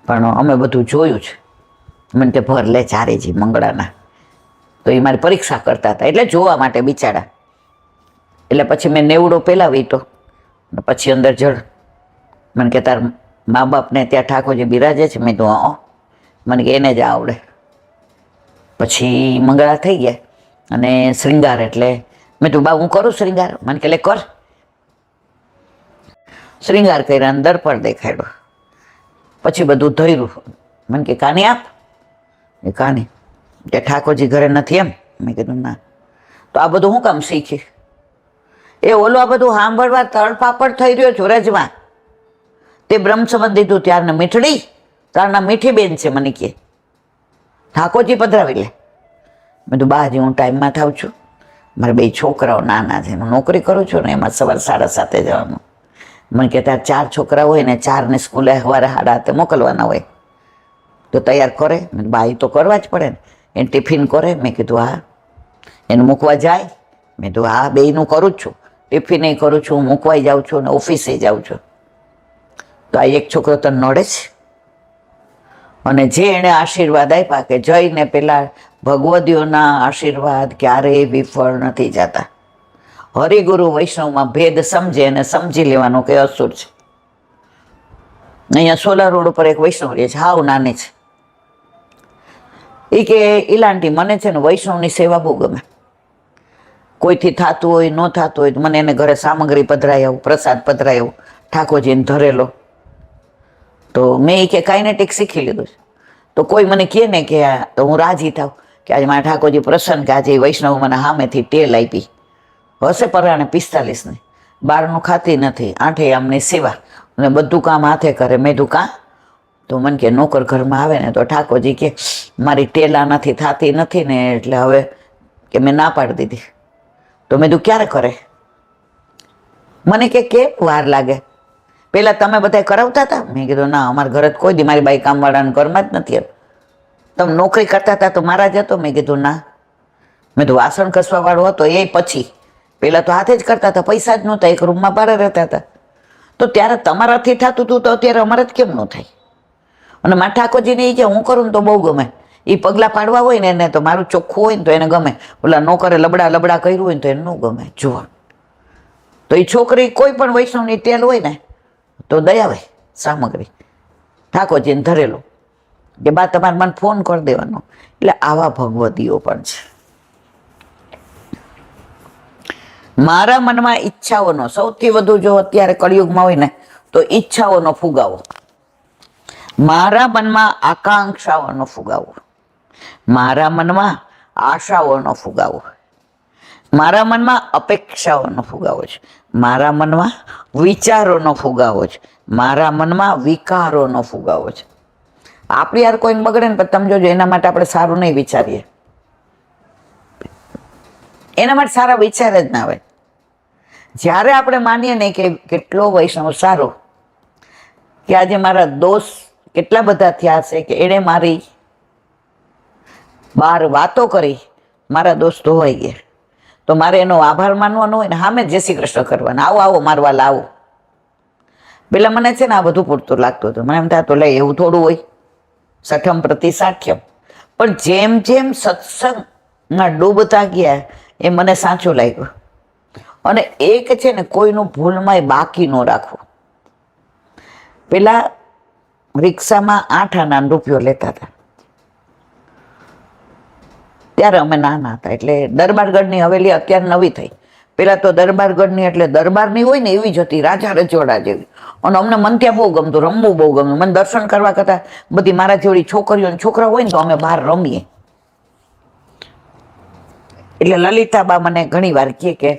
પણ અમે બધું જોયું છે. મને કે ભર લે ઝારીજી મંગળાના. તો એ મારી પરીક્ષા કરતા હતા, એટલે જોવા માટે બિચારા. એટલે પછી મેં નેવડો પેલાવી તો પછી અંદર જળ. મને કે તાર મા બાપને ત્યાં ઠાકોરજી બિરાજે છે? મેં તો હા. મને કે એને જ આવડે. પછી મંગળા થઈ ગયા અને શ્રૃંગાર. એટલે મેં તો બા હું કરું શ્રૃંગાર? મને કે લે કર. શ્રૃંગાર કર્યા અને દર્પણ દેખાડ્યો. પછી બધું ધોર્યું. મને કે કાની આપ. એ કાની કે ઠાકોરજી ઘરે નથી એમ? મેં કીધું ના. તો આ બધું હું કામ શીખી? એ ઓલો આ બધું સાંભળવા તળપાપડ થઈ રહ્યો છું રજમાં. તે બ્રહ્મ સંબંધ દીધું ત્યારના મીઠડી, તારના મીઠી બેન છે. મને કે ઠાકોરજી પધરાવી લે. મેં તો બા હજી હું ટાઈમમાં થાઉં છું, મારા 2 છોકરાઓ નાના છે, હું નોકરી કરું છું ને, એમાં સવારે 7:30 જવાનું. મને કે તાર 4 છોકરા હોય ને 4ને સ્કૂલે સવારે 7:30 મોકલવાના હોય, તો તૈયાર કરે. બા એ તો કરવા જ પડે ને. એને ટિફિન કરે. મેં કીધું હા. એને મૂકવા જાય. મેં કીધું હા, બેયનું કરું જ છું. ટિફિને કરું છું, મૂકવાઈ જાઉં છું ને ઓફિસે જાઉં છું. તો આ એક છોકરો તને નડે છે? અને જે એણે આશીર્વાદ આપ્યા કે જઈને પેલા ભગવદીઓના આશીર્વાદ ક્યારેય વિફળ નથી જતા. હરિગુરુ વૈષ્ણવમાં ભેદ સમજે અને સમજી લેવાનો કે અસુર છે. અહીંયા સોલા રોડ ઉપર એક વૈષ્ણવ રહે છે, હાવ નાની છે. એ કે ઈલાંટી મને છે ને વૈષ્ણવની સેવા બહુ ગમે. કોઈથી થતું હોય ન થતું હોય મને એને ઘરે સામગ્રી પધરાઈ આવું, પ્રસાદ પધરાઈ આવું, ઠાકોરજીને ધરેલો. તો મેં કે કાઇનેટિક શીખી લીધું છે. તો કોઈ મને કહે ને કે તો હું રાજી થાવ કે આજે મારા ઠાકોરજી પ્રસન્ન કે આજે વૈષ્ણવ મને સામેથી ટેલ આપી. હશે પરાણે 45 ની, બહારનું ખાતી નથી, આઠે આમની સેવા અને બધું કામ હાથે કરે. મેં તું કાં? તો મને કે નોકર ઘરમાં આવે ને તો ઠાકોરજી કે મારી ટેલા નથી થતી નથી ને એટલે હવે કે મેં ના પાડી દીધી. તો મેં તું ક્યારે કરે? મને કે કેમ વાર લાગે? પેલા તમે બધા કરાવતા હતા? મેં કીધું ના, અમારા ઘરે કોઈ દી મારી બાઈ કામવાળાને ઘરમાં જ નથી. તમે નોકરી કરતા હતા તો મારા જ હતો? મેં કીધું ના. મેં તો વાસણ ઘસવા વાળો હતો એ પછી, પેલા તો હાથે જ કરતા હતા, પૈસા જ નહોતા, એક રૂમમાં ભાડે રહેતા હતા. તો ત્યારે તમારાથી થતું હતું તો અત્યારે અમારે જ કેમ ન થાય? અને મારા ઠાકોરજીને એ કે હું કરું ને તો બહુ ગમે. એ પગલાં પાડવા હોય ને એને તો મારું ચોખ્ખું હોય ને તો એને ગમે. ઓલા નોકરે લબડા કર્યું હોય ને તો એને ન ગમે. જુઓ તો એ છોકરી કોઈ પણ વૈષ્ણવની ટેલ હોય ને તો દઈ આવે સામગ્રી, ઠાકોરજીને ધરેલો કે બા તમારે મને ફોન કરી દેવાનો. એટલે આવા ભગવદીઓ પણ છે. મારા મનમાં ઈચ્છાઓનો સૌથી વધુ જો અત્યારે કળિયુગમાં હોય ને તો ઈચ્છાઓનો ફુગાવો, મારા મનમાં આકાંક્ષાઓનો ફુગાવો, મારા મનમાં આશાઓનો ફુગાવો, મારા મનમાં અપેક્ષાઓનો ફુગાવો છે, મારા મનમાં વિચારોનો ફુગાવો છે, મારા મનમાં વિકારોનો ફુગાવો છે. આપણી યાર કોઈને બગડે ને તમે જોજો એના માટે આપણે સારું નહીં વિચારીએ, એના માટે સારા વિચાર જ ના આવે. જ્યારે આપણે માનીએ ને કે કેટલો વૈષ્ણવ સારો, કે આજે મારા દોસ્ત કેટલા બધા થયા છે કે એણે મારી બહાર વાતો કરી, મારા દોસ્ત ધોવાઈ ગયા, તો મારે એનો આભાર માનવાનો હોય ને સામે જય શ્રી કૃષ્ણ કરવાના, આવો આવો મારવા લાવો. પેલા મને છે ને આ બધું પૂરતું લાગતું હતું, મને એમ થતું લે એવું થોડું હોય, સઠમ પ્રતિ સાઠ્યમ. પણ જેમ જેમ સત્સંગમાં ડૂબતા ગયા એ મને સાચું લાગ્યું. અને એક છે ને કોઈનું ભૂલમાંય બાકી ન રાખવું. પેલા રિક્ષામાં 8 આના રૂપિયો લેતા હતા ત્યારે અમે નાના હતા. એટલે દરબારગઢની હવેલી અત્યારે નવી થઈ, પેલા તો દરબારગઢની એટલે દરબારની હોય ને એવી જ હતી, રાજા રજવાડા જેવી. અને અમને મન ત્યાં બહુ ગમતું, રમવું બહુ ગમતું. મને દર્શન કરવા કરતા બધી મારા જેવડી છોકરીઓ અને છોકરા હોય ને તો અમે બહાર રમીએ. એટલે લલિતાબા મને ઘણી વાર કહે કે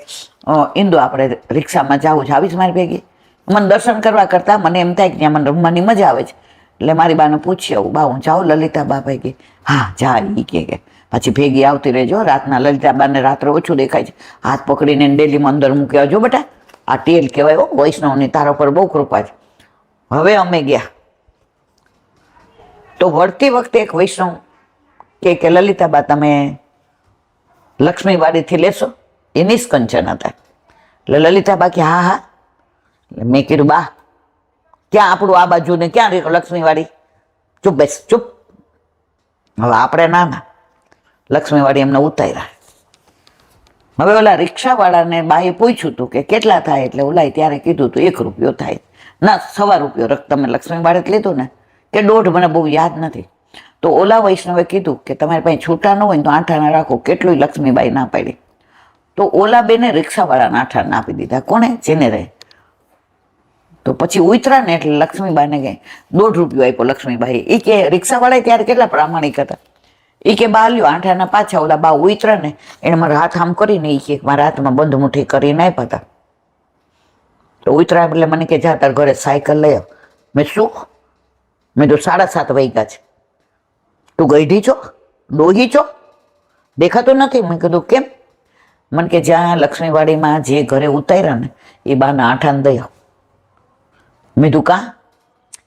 ઇન્દુ આપણે રિક્ષામાં જવું છે, આવીશ મારી ભેગી? મને દર્શન કરવા કરતા મને એમ થાય કે ત્યાં મને રમવાની મજા આવે છે. એટલે મારી બાને પૂછી આવું, બા હું જાઉં લલિતાબા ભેગી? હા જા. એ કે પછી ભેગી આવતી રહેજો, રાતના લલિતાબાને રાત્રે ઓછું દેખાય છે, હાથ પકડીને ડેલીમાં અંદર મૂકી આવજો બેટા, આ ટેલ કહેવાય હો વૈષ્ણવની, તારા પર બહુ કૃપા છે. હવે અમે ગયા તો વળતી વખતે એક વૈષ્ણવ કે લલિતાબા તમે લક્ષ્મીવાડીથી લેશો? એ નિષ્કંચન હતા. એટલે લલિતાબા કે હા હા. એટલે મેં કીધું બા ક્યાં આપણું આ બાજુ ને ક્યાં રહ્યું લક્ષ્મીવાડી? ચૂપ બેસ ચૂપ. હવે આપણે ના લક્ષ્મીવાડી એમને ઉતાર્યા. હવે ઓલા રિક્ષાવાળાને બાએ પૂછ્યું હતું કે કેટલા થાય? એટલે ઓલાએ ત્યારે કીધું હતું 1 રૂપિયો થાય. ના, 1.25 રૂપિયો તમે લક્ષ્મીવાડી લીધું ને? કે 1.5, મને બહુ યાદ નથી. તો ઓલા વૈષ્ણવે કીધું કે તમારી પાસે છૂટા ન હોય ને તો 8 આના રાખો. કેટલું લક્ષ્મીબાઈ ના પાડી. તો ઓલા બેને રિક્ષાવાળાને 8 આના આપી દીધા. કોને? જેને રહે. તો પછી ઉતરા ને એટલે લક્ષ્મીબાઈને કે 1.5 રૂપિયો આપ્યો લક્ષ્મીબાઈ. એ કે રિક્ષાવાળા ત્યારે કેટલા પ્રામાણિક હતા. એ કે બા લ્યો 8 આના પાછા. ઓલા બા ઉતરા ને એને મારા હાથ આમ કરીને એ કે મારા હાથમાં બંધ મુઠ્ઠી કરીને આપ્યા હતા. તો ઉતરા એટલે મને કે જા તાર ઘરે સાયકલ લઈ આવ. મેં શું? મેં તો 7:30 વાગ્યા છે. તું ગઈઢી છો? ડોહી છો? દેખાતું નથી? મેં કીધું કેમ? મને કે જ્યાં લક્ષ્મીવાડીમાં જે ઘરે ઉતાર્યા ને એ બાના 8 આના દઈ આવ. મેં તું કાં?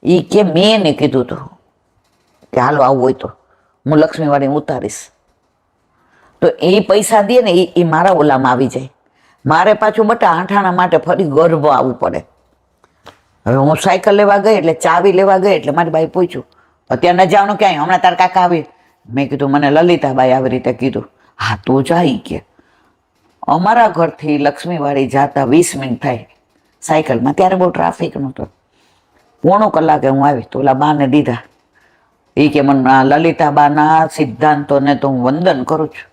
એ કે મેં એને કીધું હતું કે હાલો આવું હોય તો હું લક્ષ્મીવાડી ઉતારીશ. તો એ પૈસા દે ને એ મારા ઓલામાં આવી જાય. મારે પાછું બટા આઠાણા માટે ફરી ગર્ભ આવવું પડે. હવે હું સાયકલ લેવા ગઈ એટલે ચાવી લેવા ગઈ એટલે મારી બાઈ પૂછ્યું, અત્યારે ન જવાનું ક્યાંય, હમણાં તાર કાકા આવી. મેં કીધું મને લલિતાબાઈ આવી રીતે કીધું. હા તું જાય કે. અમારા ઘરથી લક્ષ્મીવાડી જતા 20 મિનિટ થાય સાયકલમાં. ત્યારે બહુ ટ્રાફિક નહોતો. પોણો કલાકે હું આવી તો ઓલા બાને દીધા. એ કે મને લલિતાબાના સિદ્ધાંતોને તો હું વંદન કરું છું.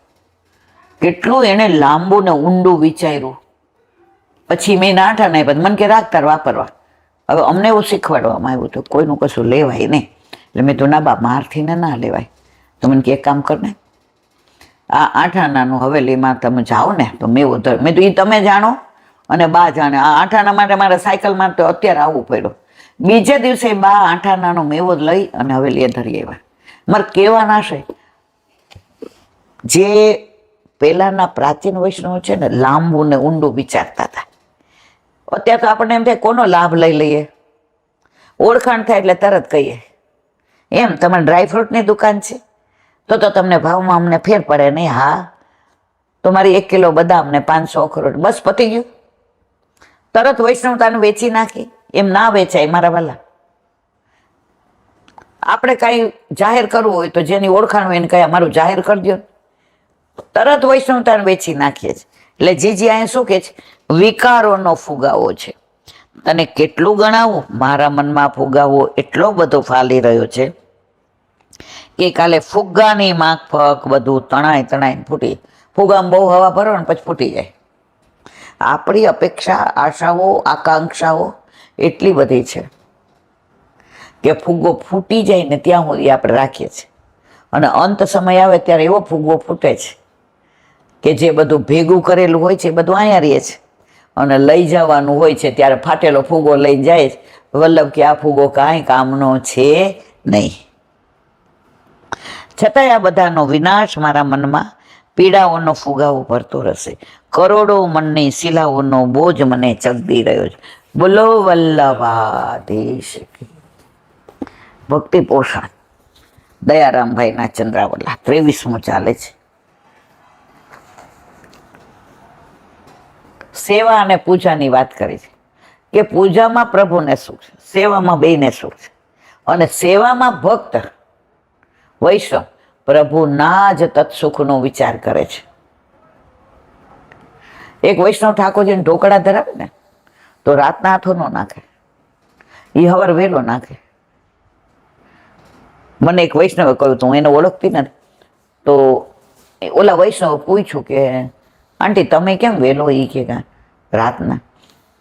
કેટલું એને લાંબુ ને ઊંડું વિચાર્યું. પછી મેં નાઠા નહીં, પછી મને કે રાખતાર વાપરવા. હવે અમને એવું શીખવાડવામાં આવ્યું હતું કોઈનું કશું લેવાય નહીં. એટલે મેં તો ના બા મારથી ને ના લેવાય. તો મને કે એક કામ કર ને, આ આઠાણાનું હવેલીમાં તમે જાઓ ને તો મેં તો એ તમે જાણો અને બા જાણે. આ આઠાણા માટે મારે સાયકલમાં તો અત્યારે આવવું પડ્યું. બીજે દિવસે બા આઠાણાનો મેવો લઈ અને હવેલીએ ધરી આવ્યા. મારે કહેવા ના છે, જે પહેલાના પ્રાચીન વૈષ્ણવ છે ને લાંબુ ને ઊંડું વિચારતા હતા. અત્યારે તો આપણને એમ થાય કોનો લાભ લઈ લઈએ, ઓળખાણ થાય એટલે તરત કહીએ. એમ તમારે ડ્રાયફ્રૂટની દુકાન છે તો તમને ભાવમાં અમને ફેર પડે નહીં. હા તો મારી 1 કિલો બદામ ને 500 અખરોટ, બસ પતી ગયું. તરત વૈષ્ણવતાનું વેચી નાખી. એમ ના વેચાય મારા વાલા. આપણે કાંઈ જાહેર કરવું હોય તો જેની ઓળખાણ હોય એને કહે મારું જાહેર કરી દો. તરત વૈષ્ણવતાને વેચી નાખીએ છીએ. એટલે જીજી અહીંયા શું કે છે, વિકારોનો ફુગાવો છે. તને કેટલું ગણાવું, મારા મનમાં ફુગાવો એટલો બધો ફાલી રહ્યો છે કે કાલે ફુગ્ગાની માફક બધું તણાઈને ફૂટી. ફુગામાં બહુ હવા ભરો ને પછી ફૂટી જાય. આપણી અપેક્ષા, આશાઓ, આકાંક્ષાઓ એટલી બધી છે કે ફુગ્ગો ફૂટી જાય ને ત્યાં સુધી આપણે રાખીએ છીએ. અને અંત સમય આવે ત્યારે એવો ફુગ્ગો ફૂટે છે કે જે બધું ભેગું કરેલું હોય છે એ બધું અહીંયા રહે છે અને લઈ જવાનું હોય છે ત્યારે ફાટેલો ફુગ્ગો લઈને જાય છે. વલ્લભ કે આ ફુગ્ગો કાંઈ કામનો છે નહીં. છતાંય આ બધાનો વિનાશ મારા મનમાં પીડાઓનો ફુગાવો ભરતો રહેશે. કરોડો મનની શિલાઓનો બોજ મને ચગદી રહ્યો છે. બોલો વલ્લભાધીશ. ભક્તિ પોષણ દયારામભાઈના ચંદ્રાવલા 23મું ચાલે છે. સેવા અને પૂજાની વાત કરી છે કે પૂજામાં પ્રભુને સુખ છે, સેવામાં બેયને સુખ છે. અને સેવામાં ભક્ત વૈષ્ણવ પ્રભુના જ તત્સુખનો વિચાર કરે છે. એક વૈષ્ણવ ઠાકોરજીને ઢોકળા ધરાવે ને તો રાતના હાથો ન નાખે, એ હવાર વહેલો નાખે. મને એક વૈષ્ણવે કહ્યું તો હું એને ઓળખતી ને તો ઓલા વૈષ્ણવે પૂછ્યું કે આંટી તમે કેમ વહેલો? એ કે રાતના.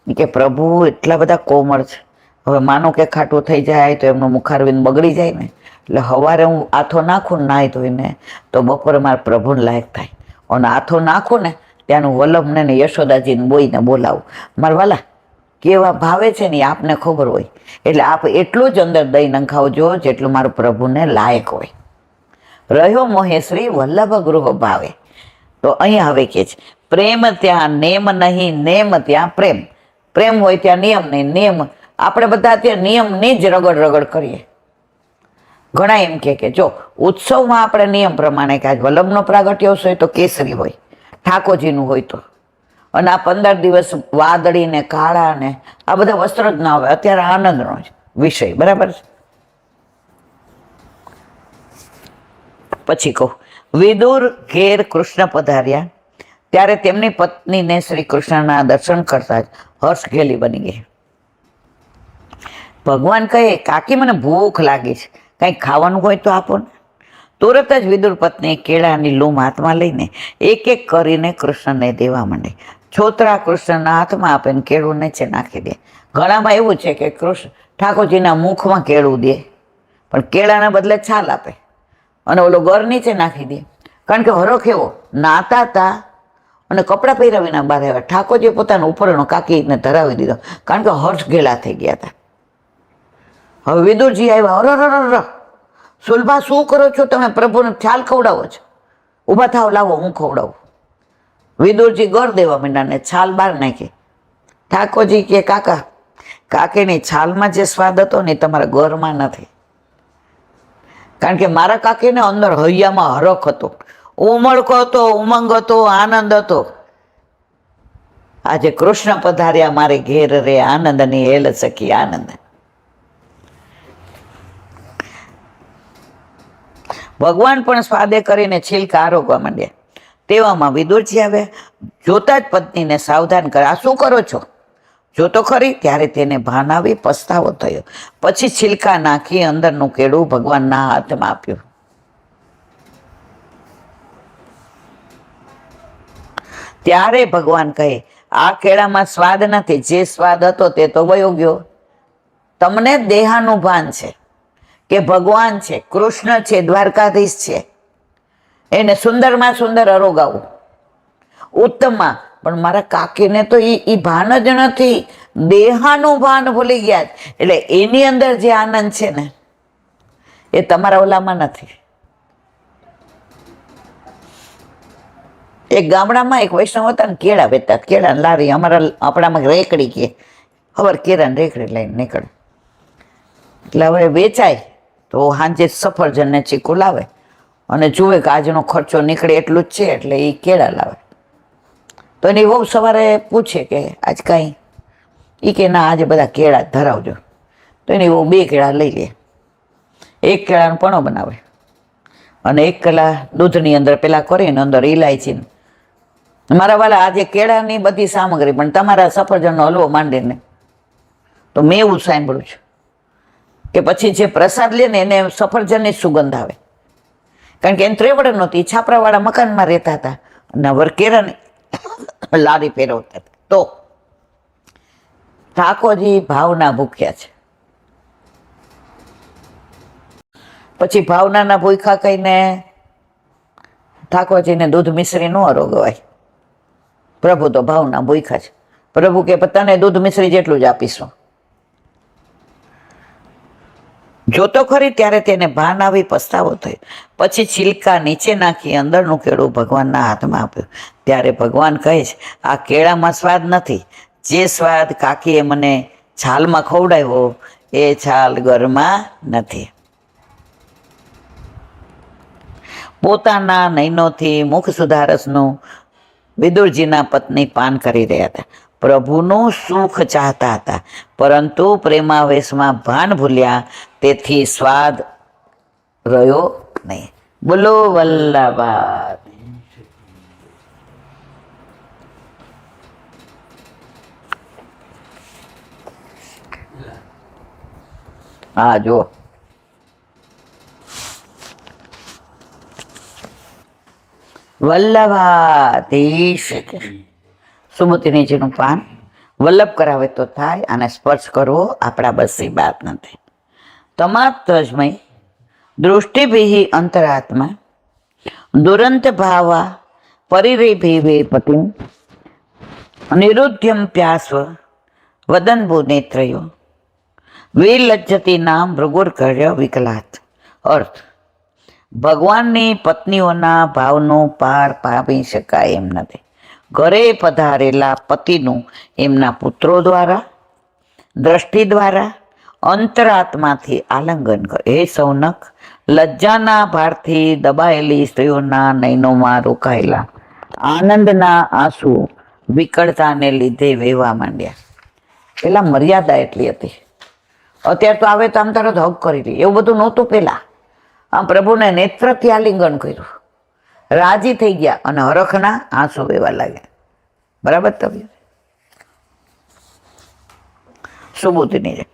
એ કે પ્રભુ એટલા બધા કોમળ છે, હવે માનો કે ખાટું થઈ જાય તો એમનું મુખારવિંદ બગડી જાય ને, એટલે સવારે હું આથો નાખું ને નાહી ધોઈને તો બપોરે મારા પ્રભુને લાયક થાય. અને આથો નાખું ને ત્યાંનું વલ્લભને ને યશોદાજીને બોઈને બોલાવું. મારા વાલા કેવા ભાવે છે ને આપને ખબર હોય. એટલે આપ એટલું જ અંદર દહીં નંખાવજો જેટલું મારું પ્રભુને લાયક હોય. રહ્યો મોહેશ્રી વલ્લભ ગૃહ ભાવે. તો અહીંયા હવે કે છે પ્રેમ ત્યાં નેમ નહીં, નેમ ત્યાં પ્રેમ. પ્રેમ હોય ત્યાં નિયમ નહીં, નિયમ આપણે બધા ત્યાં નિયમની જ રગડ કરીએ. ઘણા એમ કે જો ઉત્સવમાં આપણે નિયમ પ્રમાણે કે આજ વલ્લભનો પ્રાગટ્ય હોય તો કેસરી હોય, ઠાકોરજીનું હોય તો. અને આ 15 દિવસ વાદળી ને કાળા ને આ બધા વસ્ત્ર જ ના હોય. અત્યારે આનંદનો જ વિષય, બરાબર છે. પછી કહું, વિદુર ઘેર કૃષ્ણ પધાર્યા ત્યારે તેમની પત્નીને શ્રી કૃષ્ણના દર્શન કરતા જ હર્ષ ઘેલી બની ગઈ. ભગવાન કહે કાકી મને ભૂખ લાગી છે, કંઈક ખાવાનું હોય તો આપો ને. તુરત જ વિદુર પત્ની કેળાની લૂમ હાથમાં લઈને એક એક કરીને કૃષ્ણને દેવા માંડે. છોતરા કૃષ્ણના હાથમાં આપે ને કેળું નીચે નાખી દે. ઘણામાં એવું છે કે કૃષ્ણ ઠાકોરજીના મુખમાં કેળું દે પણ કેળાના બદલે છાલ આપે અને ઓલો ગર નીચે નાખી દે. કારણ કે હરખ એવો નાતા હતા અને કપડાં પહેર્યા વિના બહાર આવ્યા. ઠાકોરજી પોતાનો ઉપરનો કાકીને ધરાવી દીધો કારણ કે હર્ષ ગેલા થઈ ગયા હતા. હવે વિદુરજી આવ્યા, અર સુલભા શું કરો છો તમે? પ્રભુને છાલ ખવડાવો છો? ઊભા થાવ, લાવો હું ખવડાવું. વિદુરજી ગર દેવા માંડ્યા ને છાલ બહાર નાખી. ઠાકોરજી કે કાકા કાકીની છાલમાં જે સ્વાદ હતો ને તમારા ગરમાં નથી. કારણ કે મારા કાકીને અંદર હૈયામાં હરખ હતો, ઉમળકો હતો, ઉમંગ હતો, આનંદ હતો. આજે કૃષ્ણ પધાર્યા મારે ઘેર રે, આનંદની હેલ સખી આનંદ. ભગવાન પણ સ્વાદે કરીને છિલકા આરોગવા માંડ્યા. તેવામાં વિદુરજી આવ્યા. જોતા જ પત્નીને સાવધાન કરે, આ શું કરો છો? જોતો ખરી. ત્યારે તેને ભાન આવી, પસ્તાવો થયો. પછી છિલકા નાખી અંદરનું કેળું ભગવાનના હાથમાં આપ્યું. ત્યારે ભગવાન કહે, આ કેળામાં સ્વાદ નથી, જે સ્વાદ હતો તે તો વયો ગયો. તમને દેહાનું ભાન છે કે ભગવાન છે, કૃષ્ણ છે, દ્વારકાધીશ છે, એને સુંદરમાં સુંદર અરોગાવું ઉત્તમમાં. પણ મારા કાકીને તો એ ભાન જ નથી, દેહાનું ભાન ભૂલી ગયા. એટલે એની અંદર જે આનંદ છે ને એ તમારા ઓલામાં નથી. એક ગામડામાં એક વૈષ્ણવ હતા ને, કેળા વેચતા, કેળા લારી, આપણામાં રેકડી કે ખબર, કેળા રેકડી લઈને નીકળે. એટલે હવે વેચાય તો સાંજે સફરજન ને ચીકુ લાવે અને જુએ કે આજનો ખર્ચો નીકળે એટલું જ છે, એટલે એ કેળા લાવે. તો એની વહુ સવારે પૂછે કે આજ કાંઈ? એ કે ના, આજે બધા કેળા ધરાવજો. તો એની વહુ 2 કેળા લઈ લે, 1 કેળાનો પણો બનાવે અને 1 કેળા દૂધની અંદર પેલા કરીને અંદર ઇલાયચી. મારા વાલા, આજે કેળાની બધી સામગ્રી, પણ તમારા સફરજનનો હલવો માંડીને. તો મેં એવું સાંભળ્યું છે કે પછી જે પ્રસાદ લે ને એને સફરજનની સુગંધ આવે, કારણ કે એને ત્રેવડ નહોતી, છાપરાવાળા મકાનમાં રહેતા હતા અને વરકેરાની લારી ફેરવતા હતા. તો ઠાકોરજી ભાવના ભૂખ્યા છે. પછી ભાવનાના ભૂખા કહીને ઠાકોરજીને દૂધ મિશ્રી ન અરોગવાય. પ્રભુ તો ભાવના ભૂખા છે. પ્રભુ કે તને દૂધ મિશ્રી જેટલું જ આપીશું. જોતો ખરી. ત્યારે તેને ભાન આવી, પસ્તાવો થયો. પછી છિલકા નીચે નાખી અંદરનું કેળું ભગવાનના હાથમાં આપ્યું. ત્યારે ભગવાન કહે છે, આ કેળામાં સ્વાદ નથી, જે સ્વાદ કાકીએ મને છાલમાં ખવડાવ્યો એ છાલ ઘરમાં નથી. પોતાના નયનોથી મુખ સુધારસનું વિદુરજીના પત્ની પાન કરી રહ્યા હતા. પ્રભુનું સુખ ચાહતા હતા, પરંતુ પ્રેમાવેશમાં ભાન ભૂલ્યા, તેથી સ્વાદ રહ્યો નહીં. બોલો વલ્લભા. હા, જો વલ્લભાધીશ સુમતિનીજીનું પાન વલ્લભ કરાવે તો થાય, અને સ્પર્શ કરવો આપણા બસની બાત નથી. તમાત્રજમય દૃષ્ટિભિ અંતરાત્મા દુરંત ભાવા પરિરેભિવે પતિમ નિરુદ્ધ્યમ પ્યાસ્વ વદનભુ નેત્રયો વિલજ્જતી નામ ભૃગુર્ઘર્ય વિકલાત. અર્થ: ભગવાનની પત્નીઓના ભાવનો પાર પામી શકાય એમ નથી. ઘરે પધારેલા પતિનું એમના પુત્રો દ્વારા, દ્રષ્ટિ દ્વારા, અંતરાત્માથી આલિંગન કરે. હે સૌનક, લજ્જાના ભારથી દબાયેલી સ્ત્રીઓના નયનોમાં રોકાયેલા આનંદના આંસુ વિકળતાને લીધે વહેવા માંડ્યા. પેલા મર્યાદા એટલી હતી, અત્યારે તો આવે તો આમ તરત હક કરી દે, એવું બધું નહોતું પેલા. આમ પ્રભુને નેત્રથી આલિંગન કર્યું, રાજી થઈ ગયા અને હરખના આંસુ વહેવા લાગ્યા. બરાબર તબિયત સુબોધની.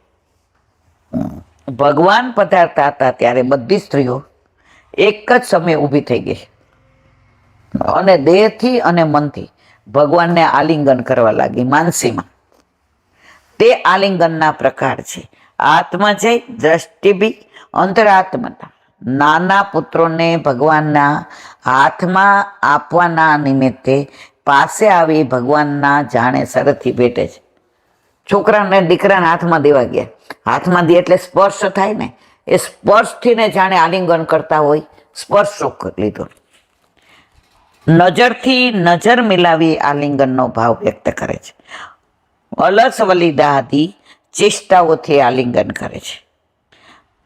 ભગવાન પધારતા હતા ત્યારે બધી સ્ત્રીઓ એક જ સમયે ઊભી થઈ ગઈ અને દેહથી અને મનથી ભગવાનને આલિંગન કરવા લાગી. માનસીમાં તે આલિંગનના પ્રકાર છે: આત્મજય, દ્રષ્ટિભી, અંતરાત્મતા. નાના પુત્રોને ભગવાનના હાથમાં આપવાના નિમિત્તે પાસે આવી ભગવાનના જાણે સરથી ભેટે છે. છોકરાને દીકરાના હાથમાં દેવા ગયા, હાથમાં દે એટલે સ્પર્શ થાય ને, એ સ્પર્શથી ને જાણે આલિંગન કરતા હોય, સ્પર્શ સુખ લીધો. નજરથી નજર મિલાવી આલિંગનનો ભાવ વ્યક્ત કરે છે. અલસ વલિદાદી ચેષ્ટાઓથી આલિંગન કરે છે.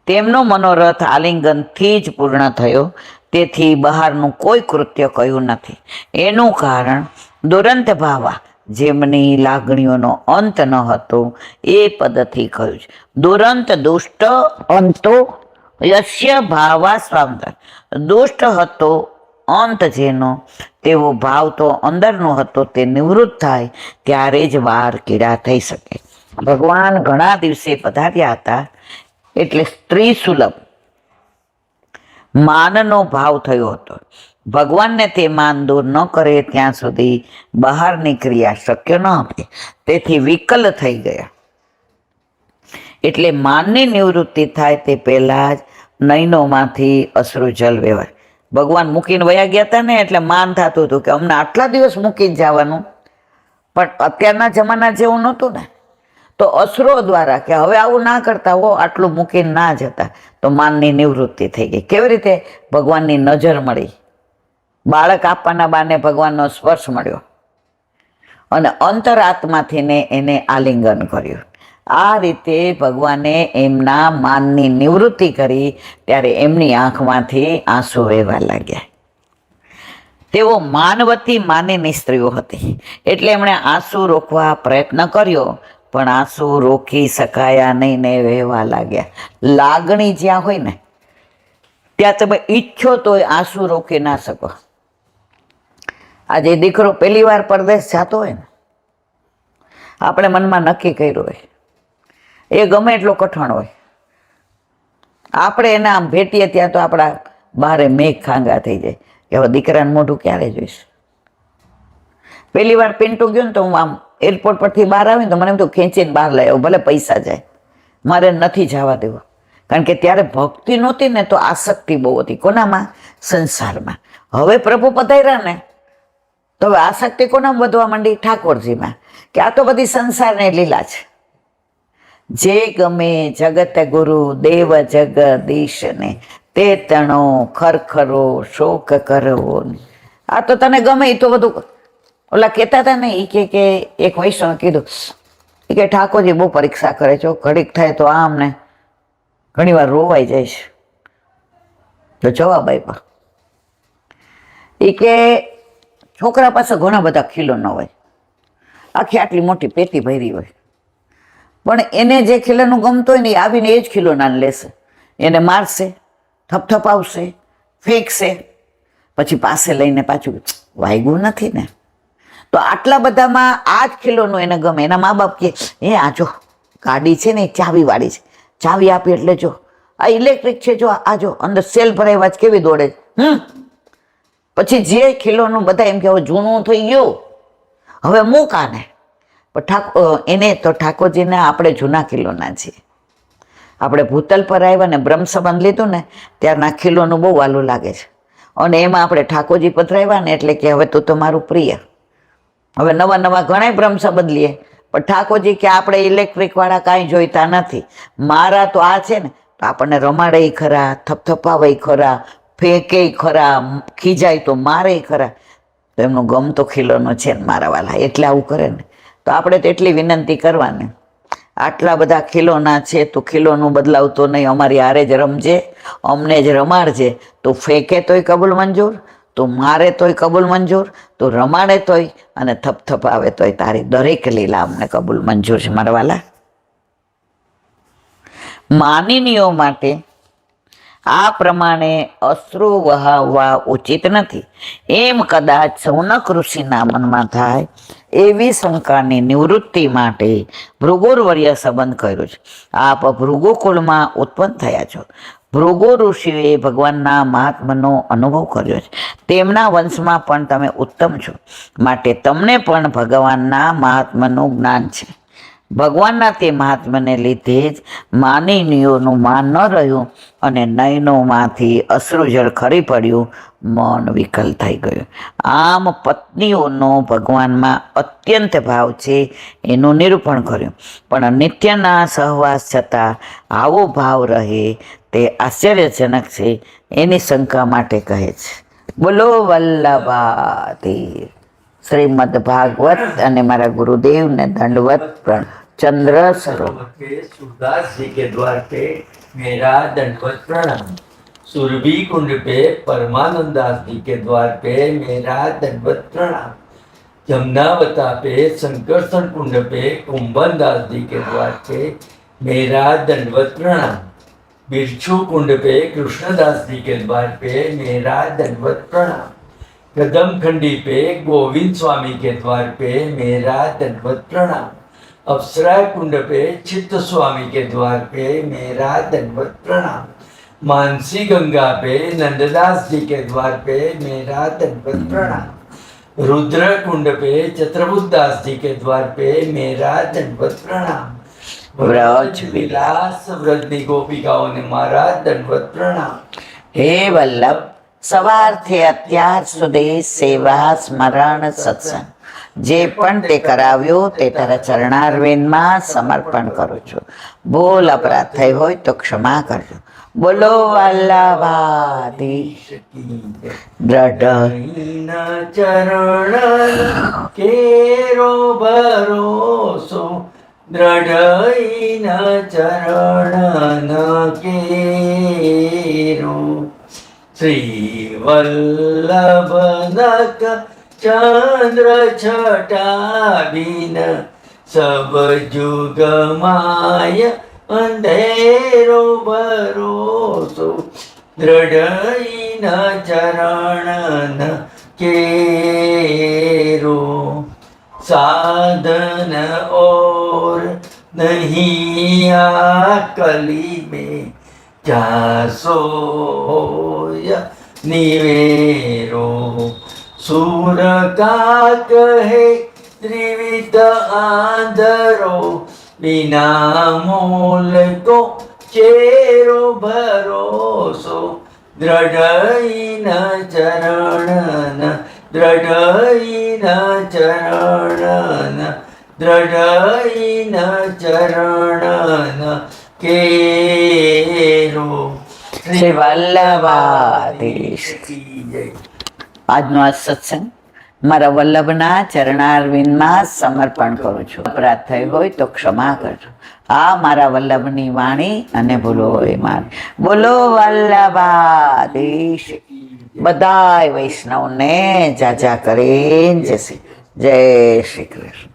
તેમનો મનોરથ આલિંગનથી જ પૂર્ણ થયો, તેથી બહારનું કોઈ કૃત્ય કહ્યું નથી. એનું કારણ દુરંત ભાવા, જેમની લાગણીઓનો અંત ન હતો એ પદથી કહ્યું છે. દુરંત દુષ્ટ અંતો યસ્ય ભાવા સ્વાંતર. દુષ્ટ હતો અંત જેનો, તેવો ભાવ તો અંદરનો હતો તે નિવૃત્ત થાય ત્યારે જ વાર કીડા થઈ શકે. ભગવાન ઘણા દિવસે પધાર્યા હતા એટલે સ્ત્રી સુલભ માનનો ભાવ થયો હતો. ભગવાનને તે માન દૂર ન કરે ત્યાં સુધી બહારની ક્રિયા શક્ય ન હતી. તેથી વિકલ થઈ ગયા. એટલે માનની નિવૃત્તિ થાય તે પહેલા જ નયનોમાંથી અશ્રુ જલ વહેવાય. ભગવાન મૂકીને વયા ગયા હતા ને એટલે માન થતું હતું કે અમને આટલા દિવસ મૂકીને જવાનું, પણ અત્યારના જમાના જેવું નહોતું ને, તો અસુરો દ્વારા કે હવે આવું ના કરતા હો, આટલું મૂકીને ના જતા, તો માનની નિવૃત્તિ થઈ ગઈ. કેવી રીતે? ભગવાનની નજર મળી, બાળક આપવાના બાને ભગવાનનો સ્પર્શ મળ્યો અને અંતરાત્માથી ને એને આલિંગન કર્યું. આ રીતે ભગવાને એમના માનની નિવૃત્તિ કરી ત્યારે એમની આંખમાંથી આંસુ વહેવા લાગ્યા. તેઓ માનવતી માનીની સ્ત્રીઓ હતી એટલે એમણે આંસુ રોકવા પ્રયત્ન કર્યો, પણ આંસુ રોકી શકાયા નહીં ને વહેવા લાગ્યા. લાગણી જ્યાં હોય ને ત્યાં તમે ઈચ્છો તો આંસુ રોકી ના શકો. આજે દીકરો પહેલી વાર પરદેશ જતો હોય ને, આપણે મનમાં નક્કી કર્યું હોય, એ ગમે એટલો કઠણ હોય, આપણે એને આમ ભેટીએ ત્યાં તો આપણા બારે મેઘ ખાંગા થઈ જાય કે હવે દીકરાનું મોઢું ક્યારે જોઈશ. પહેલી વાર પિન્ટુ ગયો ને તો હું આમ એરપોર્ટ પરથી બહાર આવી ને તો મને એમ તો ખેંચીને બહાર લઈ આવું, ભલે પૈસા જાય, મારે નથી જવા દેવો. કારણ કે ત્યારે ભક્તિ નહોતી ને તો આસક્તિ બહુ હતી. કોનામાં? સંસારમાં. હવે પ્રભુ પધાર્યા ને તો હવે આસક્તિ કોનામાં વધવા માંડી? ઠાકોરજીમાં. કે આ તો બધી સંસારની લીલા છે. જે ગમે જગત ગુરુ દેવ જગદીશને, તે તણો ખરખરો શોક કરવો. આ તો તને ગમે એ તો બધું. ઓલા કહેતા હતા ને એ કે એક વૈષ્ણવ કીધું એ કે ઠાકોરજી બહુ પરીક્ષા કરે છે, ઘડીક થાય તો આમ ને ઘણી વાર રોવાઈ જાય છે. તો જવાબ આપ્યો એ કે છોકરા પાસે ઘણા બધા ખીલોના હોય, આખી આટલી મોટી પેટી ભરી હોય, પણ એને જે ખીલાનું ગમતો હોય ને એ આવીને એ જ ખીલોના લેશે, એને મારશે, થપથપાવશે, ફેંકશે, પછી પાસે લઈને પાછું વાગ્યું નથી ને. તો આટલા બધામાં આ જ ખીલોનું એને ગમે. એના મા બાપ કે એ આ જો ગાડી છે ને એ ચાવીવાળી છે, ચાવી આપી એટલે જો આ ઇલેક્ટ્રિક છે, જો આ જો અંદર સેલ ભરાવ્યા જ કેવી દોડે. પછી જે ખીલોનું બધા એમ કે હવે જૂનું થઈ ગયું, હવે મૂકાને. પણ એને તો ઠાકોરજીને આપણે જૂના ખીલોના છીએ. આપણે ભૂતલ પર આવ્યા ને બ્રહ્મ સંબંધ લીધું ને ત્યારના ખીલોનું બહુ વાલું લાગે છે. અને એમાં આપણે ઠાકોરજી પધરાવ્યા ને એટલે કે હવે તું તો મારું પ્રિય. હવે નવા નવા ઘણા બ્રહ્મ સંબંધ લઈએ, પણ ઠાકોરજી કે આપણે ઇલેક્ટ્રિક વાળા કાંઈ જોઈતા નથી, મારા તો આ છે ને. તો આપણને રમાડે ખરા, થપથપાવે ખરા, ફેંકે ખરા, ખીજાય તો મારે ખરા. તો એમનો ગમતો ખીલોનો છે ને મારા વાલા, એટલે આવું કરે ને. તો આપણે તો એટલી વિનંતી કરવાની, આટલા બધા ખીલોના છે તો ખીલોનું બદલાવતો નહીં, અમારી હારે જ રમજે, અમને જ રમાડજે. તું ફેંકે તોય કબૂલ મંજૂર, તું મારે તોય કબૂલ મંજૂર, તું રમાડે તોય અને થપથપાવે તોય તારી દરેક લીલા અમને કબૂલ મંજૂર છે મારા વાલા. માનીનીઓ માટે આ પ્રમાણે અશ્રુ વહાવવા ઉચિત નથી, એમ કદાચ સૌનક ઋષિના મનમાં થાય એવી શંકાની નિવૃત્તિ માટે ભૃગુર્વર્ય સંબંધ કર્યો છે. આપ ભૃગુકુળમાં ઉત્પન્ન થયા છો. ભૃગુ ઋષિએ ભગવાનના મહાત્માનો અનુભવ કર્યો છે. તેમના વંશમાં પણ તમે ઉત્તમ છો, માટે તમને પણ ભગવાનના મહાત્માનું જ્ઞાન છે. ભગવાનના તે મહાત્માને લીધે જ માનીનીઓનું માન ન રહ્યું અને નયનોમાંથી અશ્રુજળ ખરી પડ્યું, મન વિકલ થઈ ગયું. આમ પત્નીઓનો ભગવાનમાં અત્યંત ભાવ છે એનું નિરૂપણ કર્યું, પણ નિત્યના સહવાસ છતાં આવો ભાવ રહે તે આશ્ચર્યજનક છે. એની શંકા માટે કહે છે. બોલો વલ્લભાધીર શ્રીમદ ભાગવત અને મારા ગુરુદેવને દંડવત પ્રણ. चंद्र सूरदास जी के द्वार पे मेरा दंडवत प्रणाम। सुरभि कुंड पे परमानंद दास जी के द्वार पे मेरा दंडवत प्रणाम। जमुनावता पे संकर्षण कुंड पे कुंभन दास जी के द्वार पे मेरा दंडवत प्रणाम। बिरछू कुंड पे कृष्णदास जी के द्वार पे मेरा दंडवत प्रणाम। कदम खंडी पे गोविंद स्वामी के द्वार पे मेरा दंडवत प्रणाम। अप्सरा कुंड पे चित्त स्वामी के द्वार पे मेरा दंडवत प्रणाम। मानसी गंगा पे नंददास जी के द्वार पे मेरा दंडवत प्रणाम। रुद्र कुंड पे चतुर्बुद्धदास जी के द्वार पे मेरा दंडवत प्रणाम। व्रज विलास व्रजनी गोपिकाओने मारा दंडवत प्रणाम। હે વલ્લભ, સવારથી અત્યાર સુધી સેવા સ્મરણ સત્સંગ જે પણ તે કરાવ્યું તે તારા ચરણારવિંદમાં સમર્પણ કરું છું. ભૂલ અપરાધ થઈ હોય તો ક્ષમા કરજો. બોલો વલ્લભાધીશ દ્રઢ ના ચરણ કેરો ભરોસો દ્રઢઈના ચરણ કેરો શ્રી વલ્લભનક ચંદ્ર છટાબીન સબ જુગ માય અંધેરો ભરોસો દ્રઢઈના ચરણ કેરો साधन और नहीं कली में जासो निवेरो सूर का कहे त्रिविध आंधरो बिना मोल को चेरो भरोसो दृढ़ चरण दृढ़ चरण दृढ़ चरण केरो શ્રી વલ્લભાધીશ. આજનો આ સત્સંગ મારા વલ્લભના ચરણારવિંદમાં સમર્પણ કરું છું. અપરાધ થઈ હોય તો ક્ષમા કરજો. આ મારા વલ્લભની વાણી અને ભૂલો હોય મારી. બોલો વલ્લભાધીશ. બધાય વૈષ્ણવને જાજા કરીને જય શ્રી કૃષ્ણ.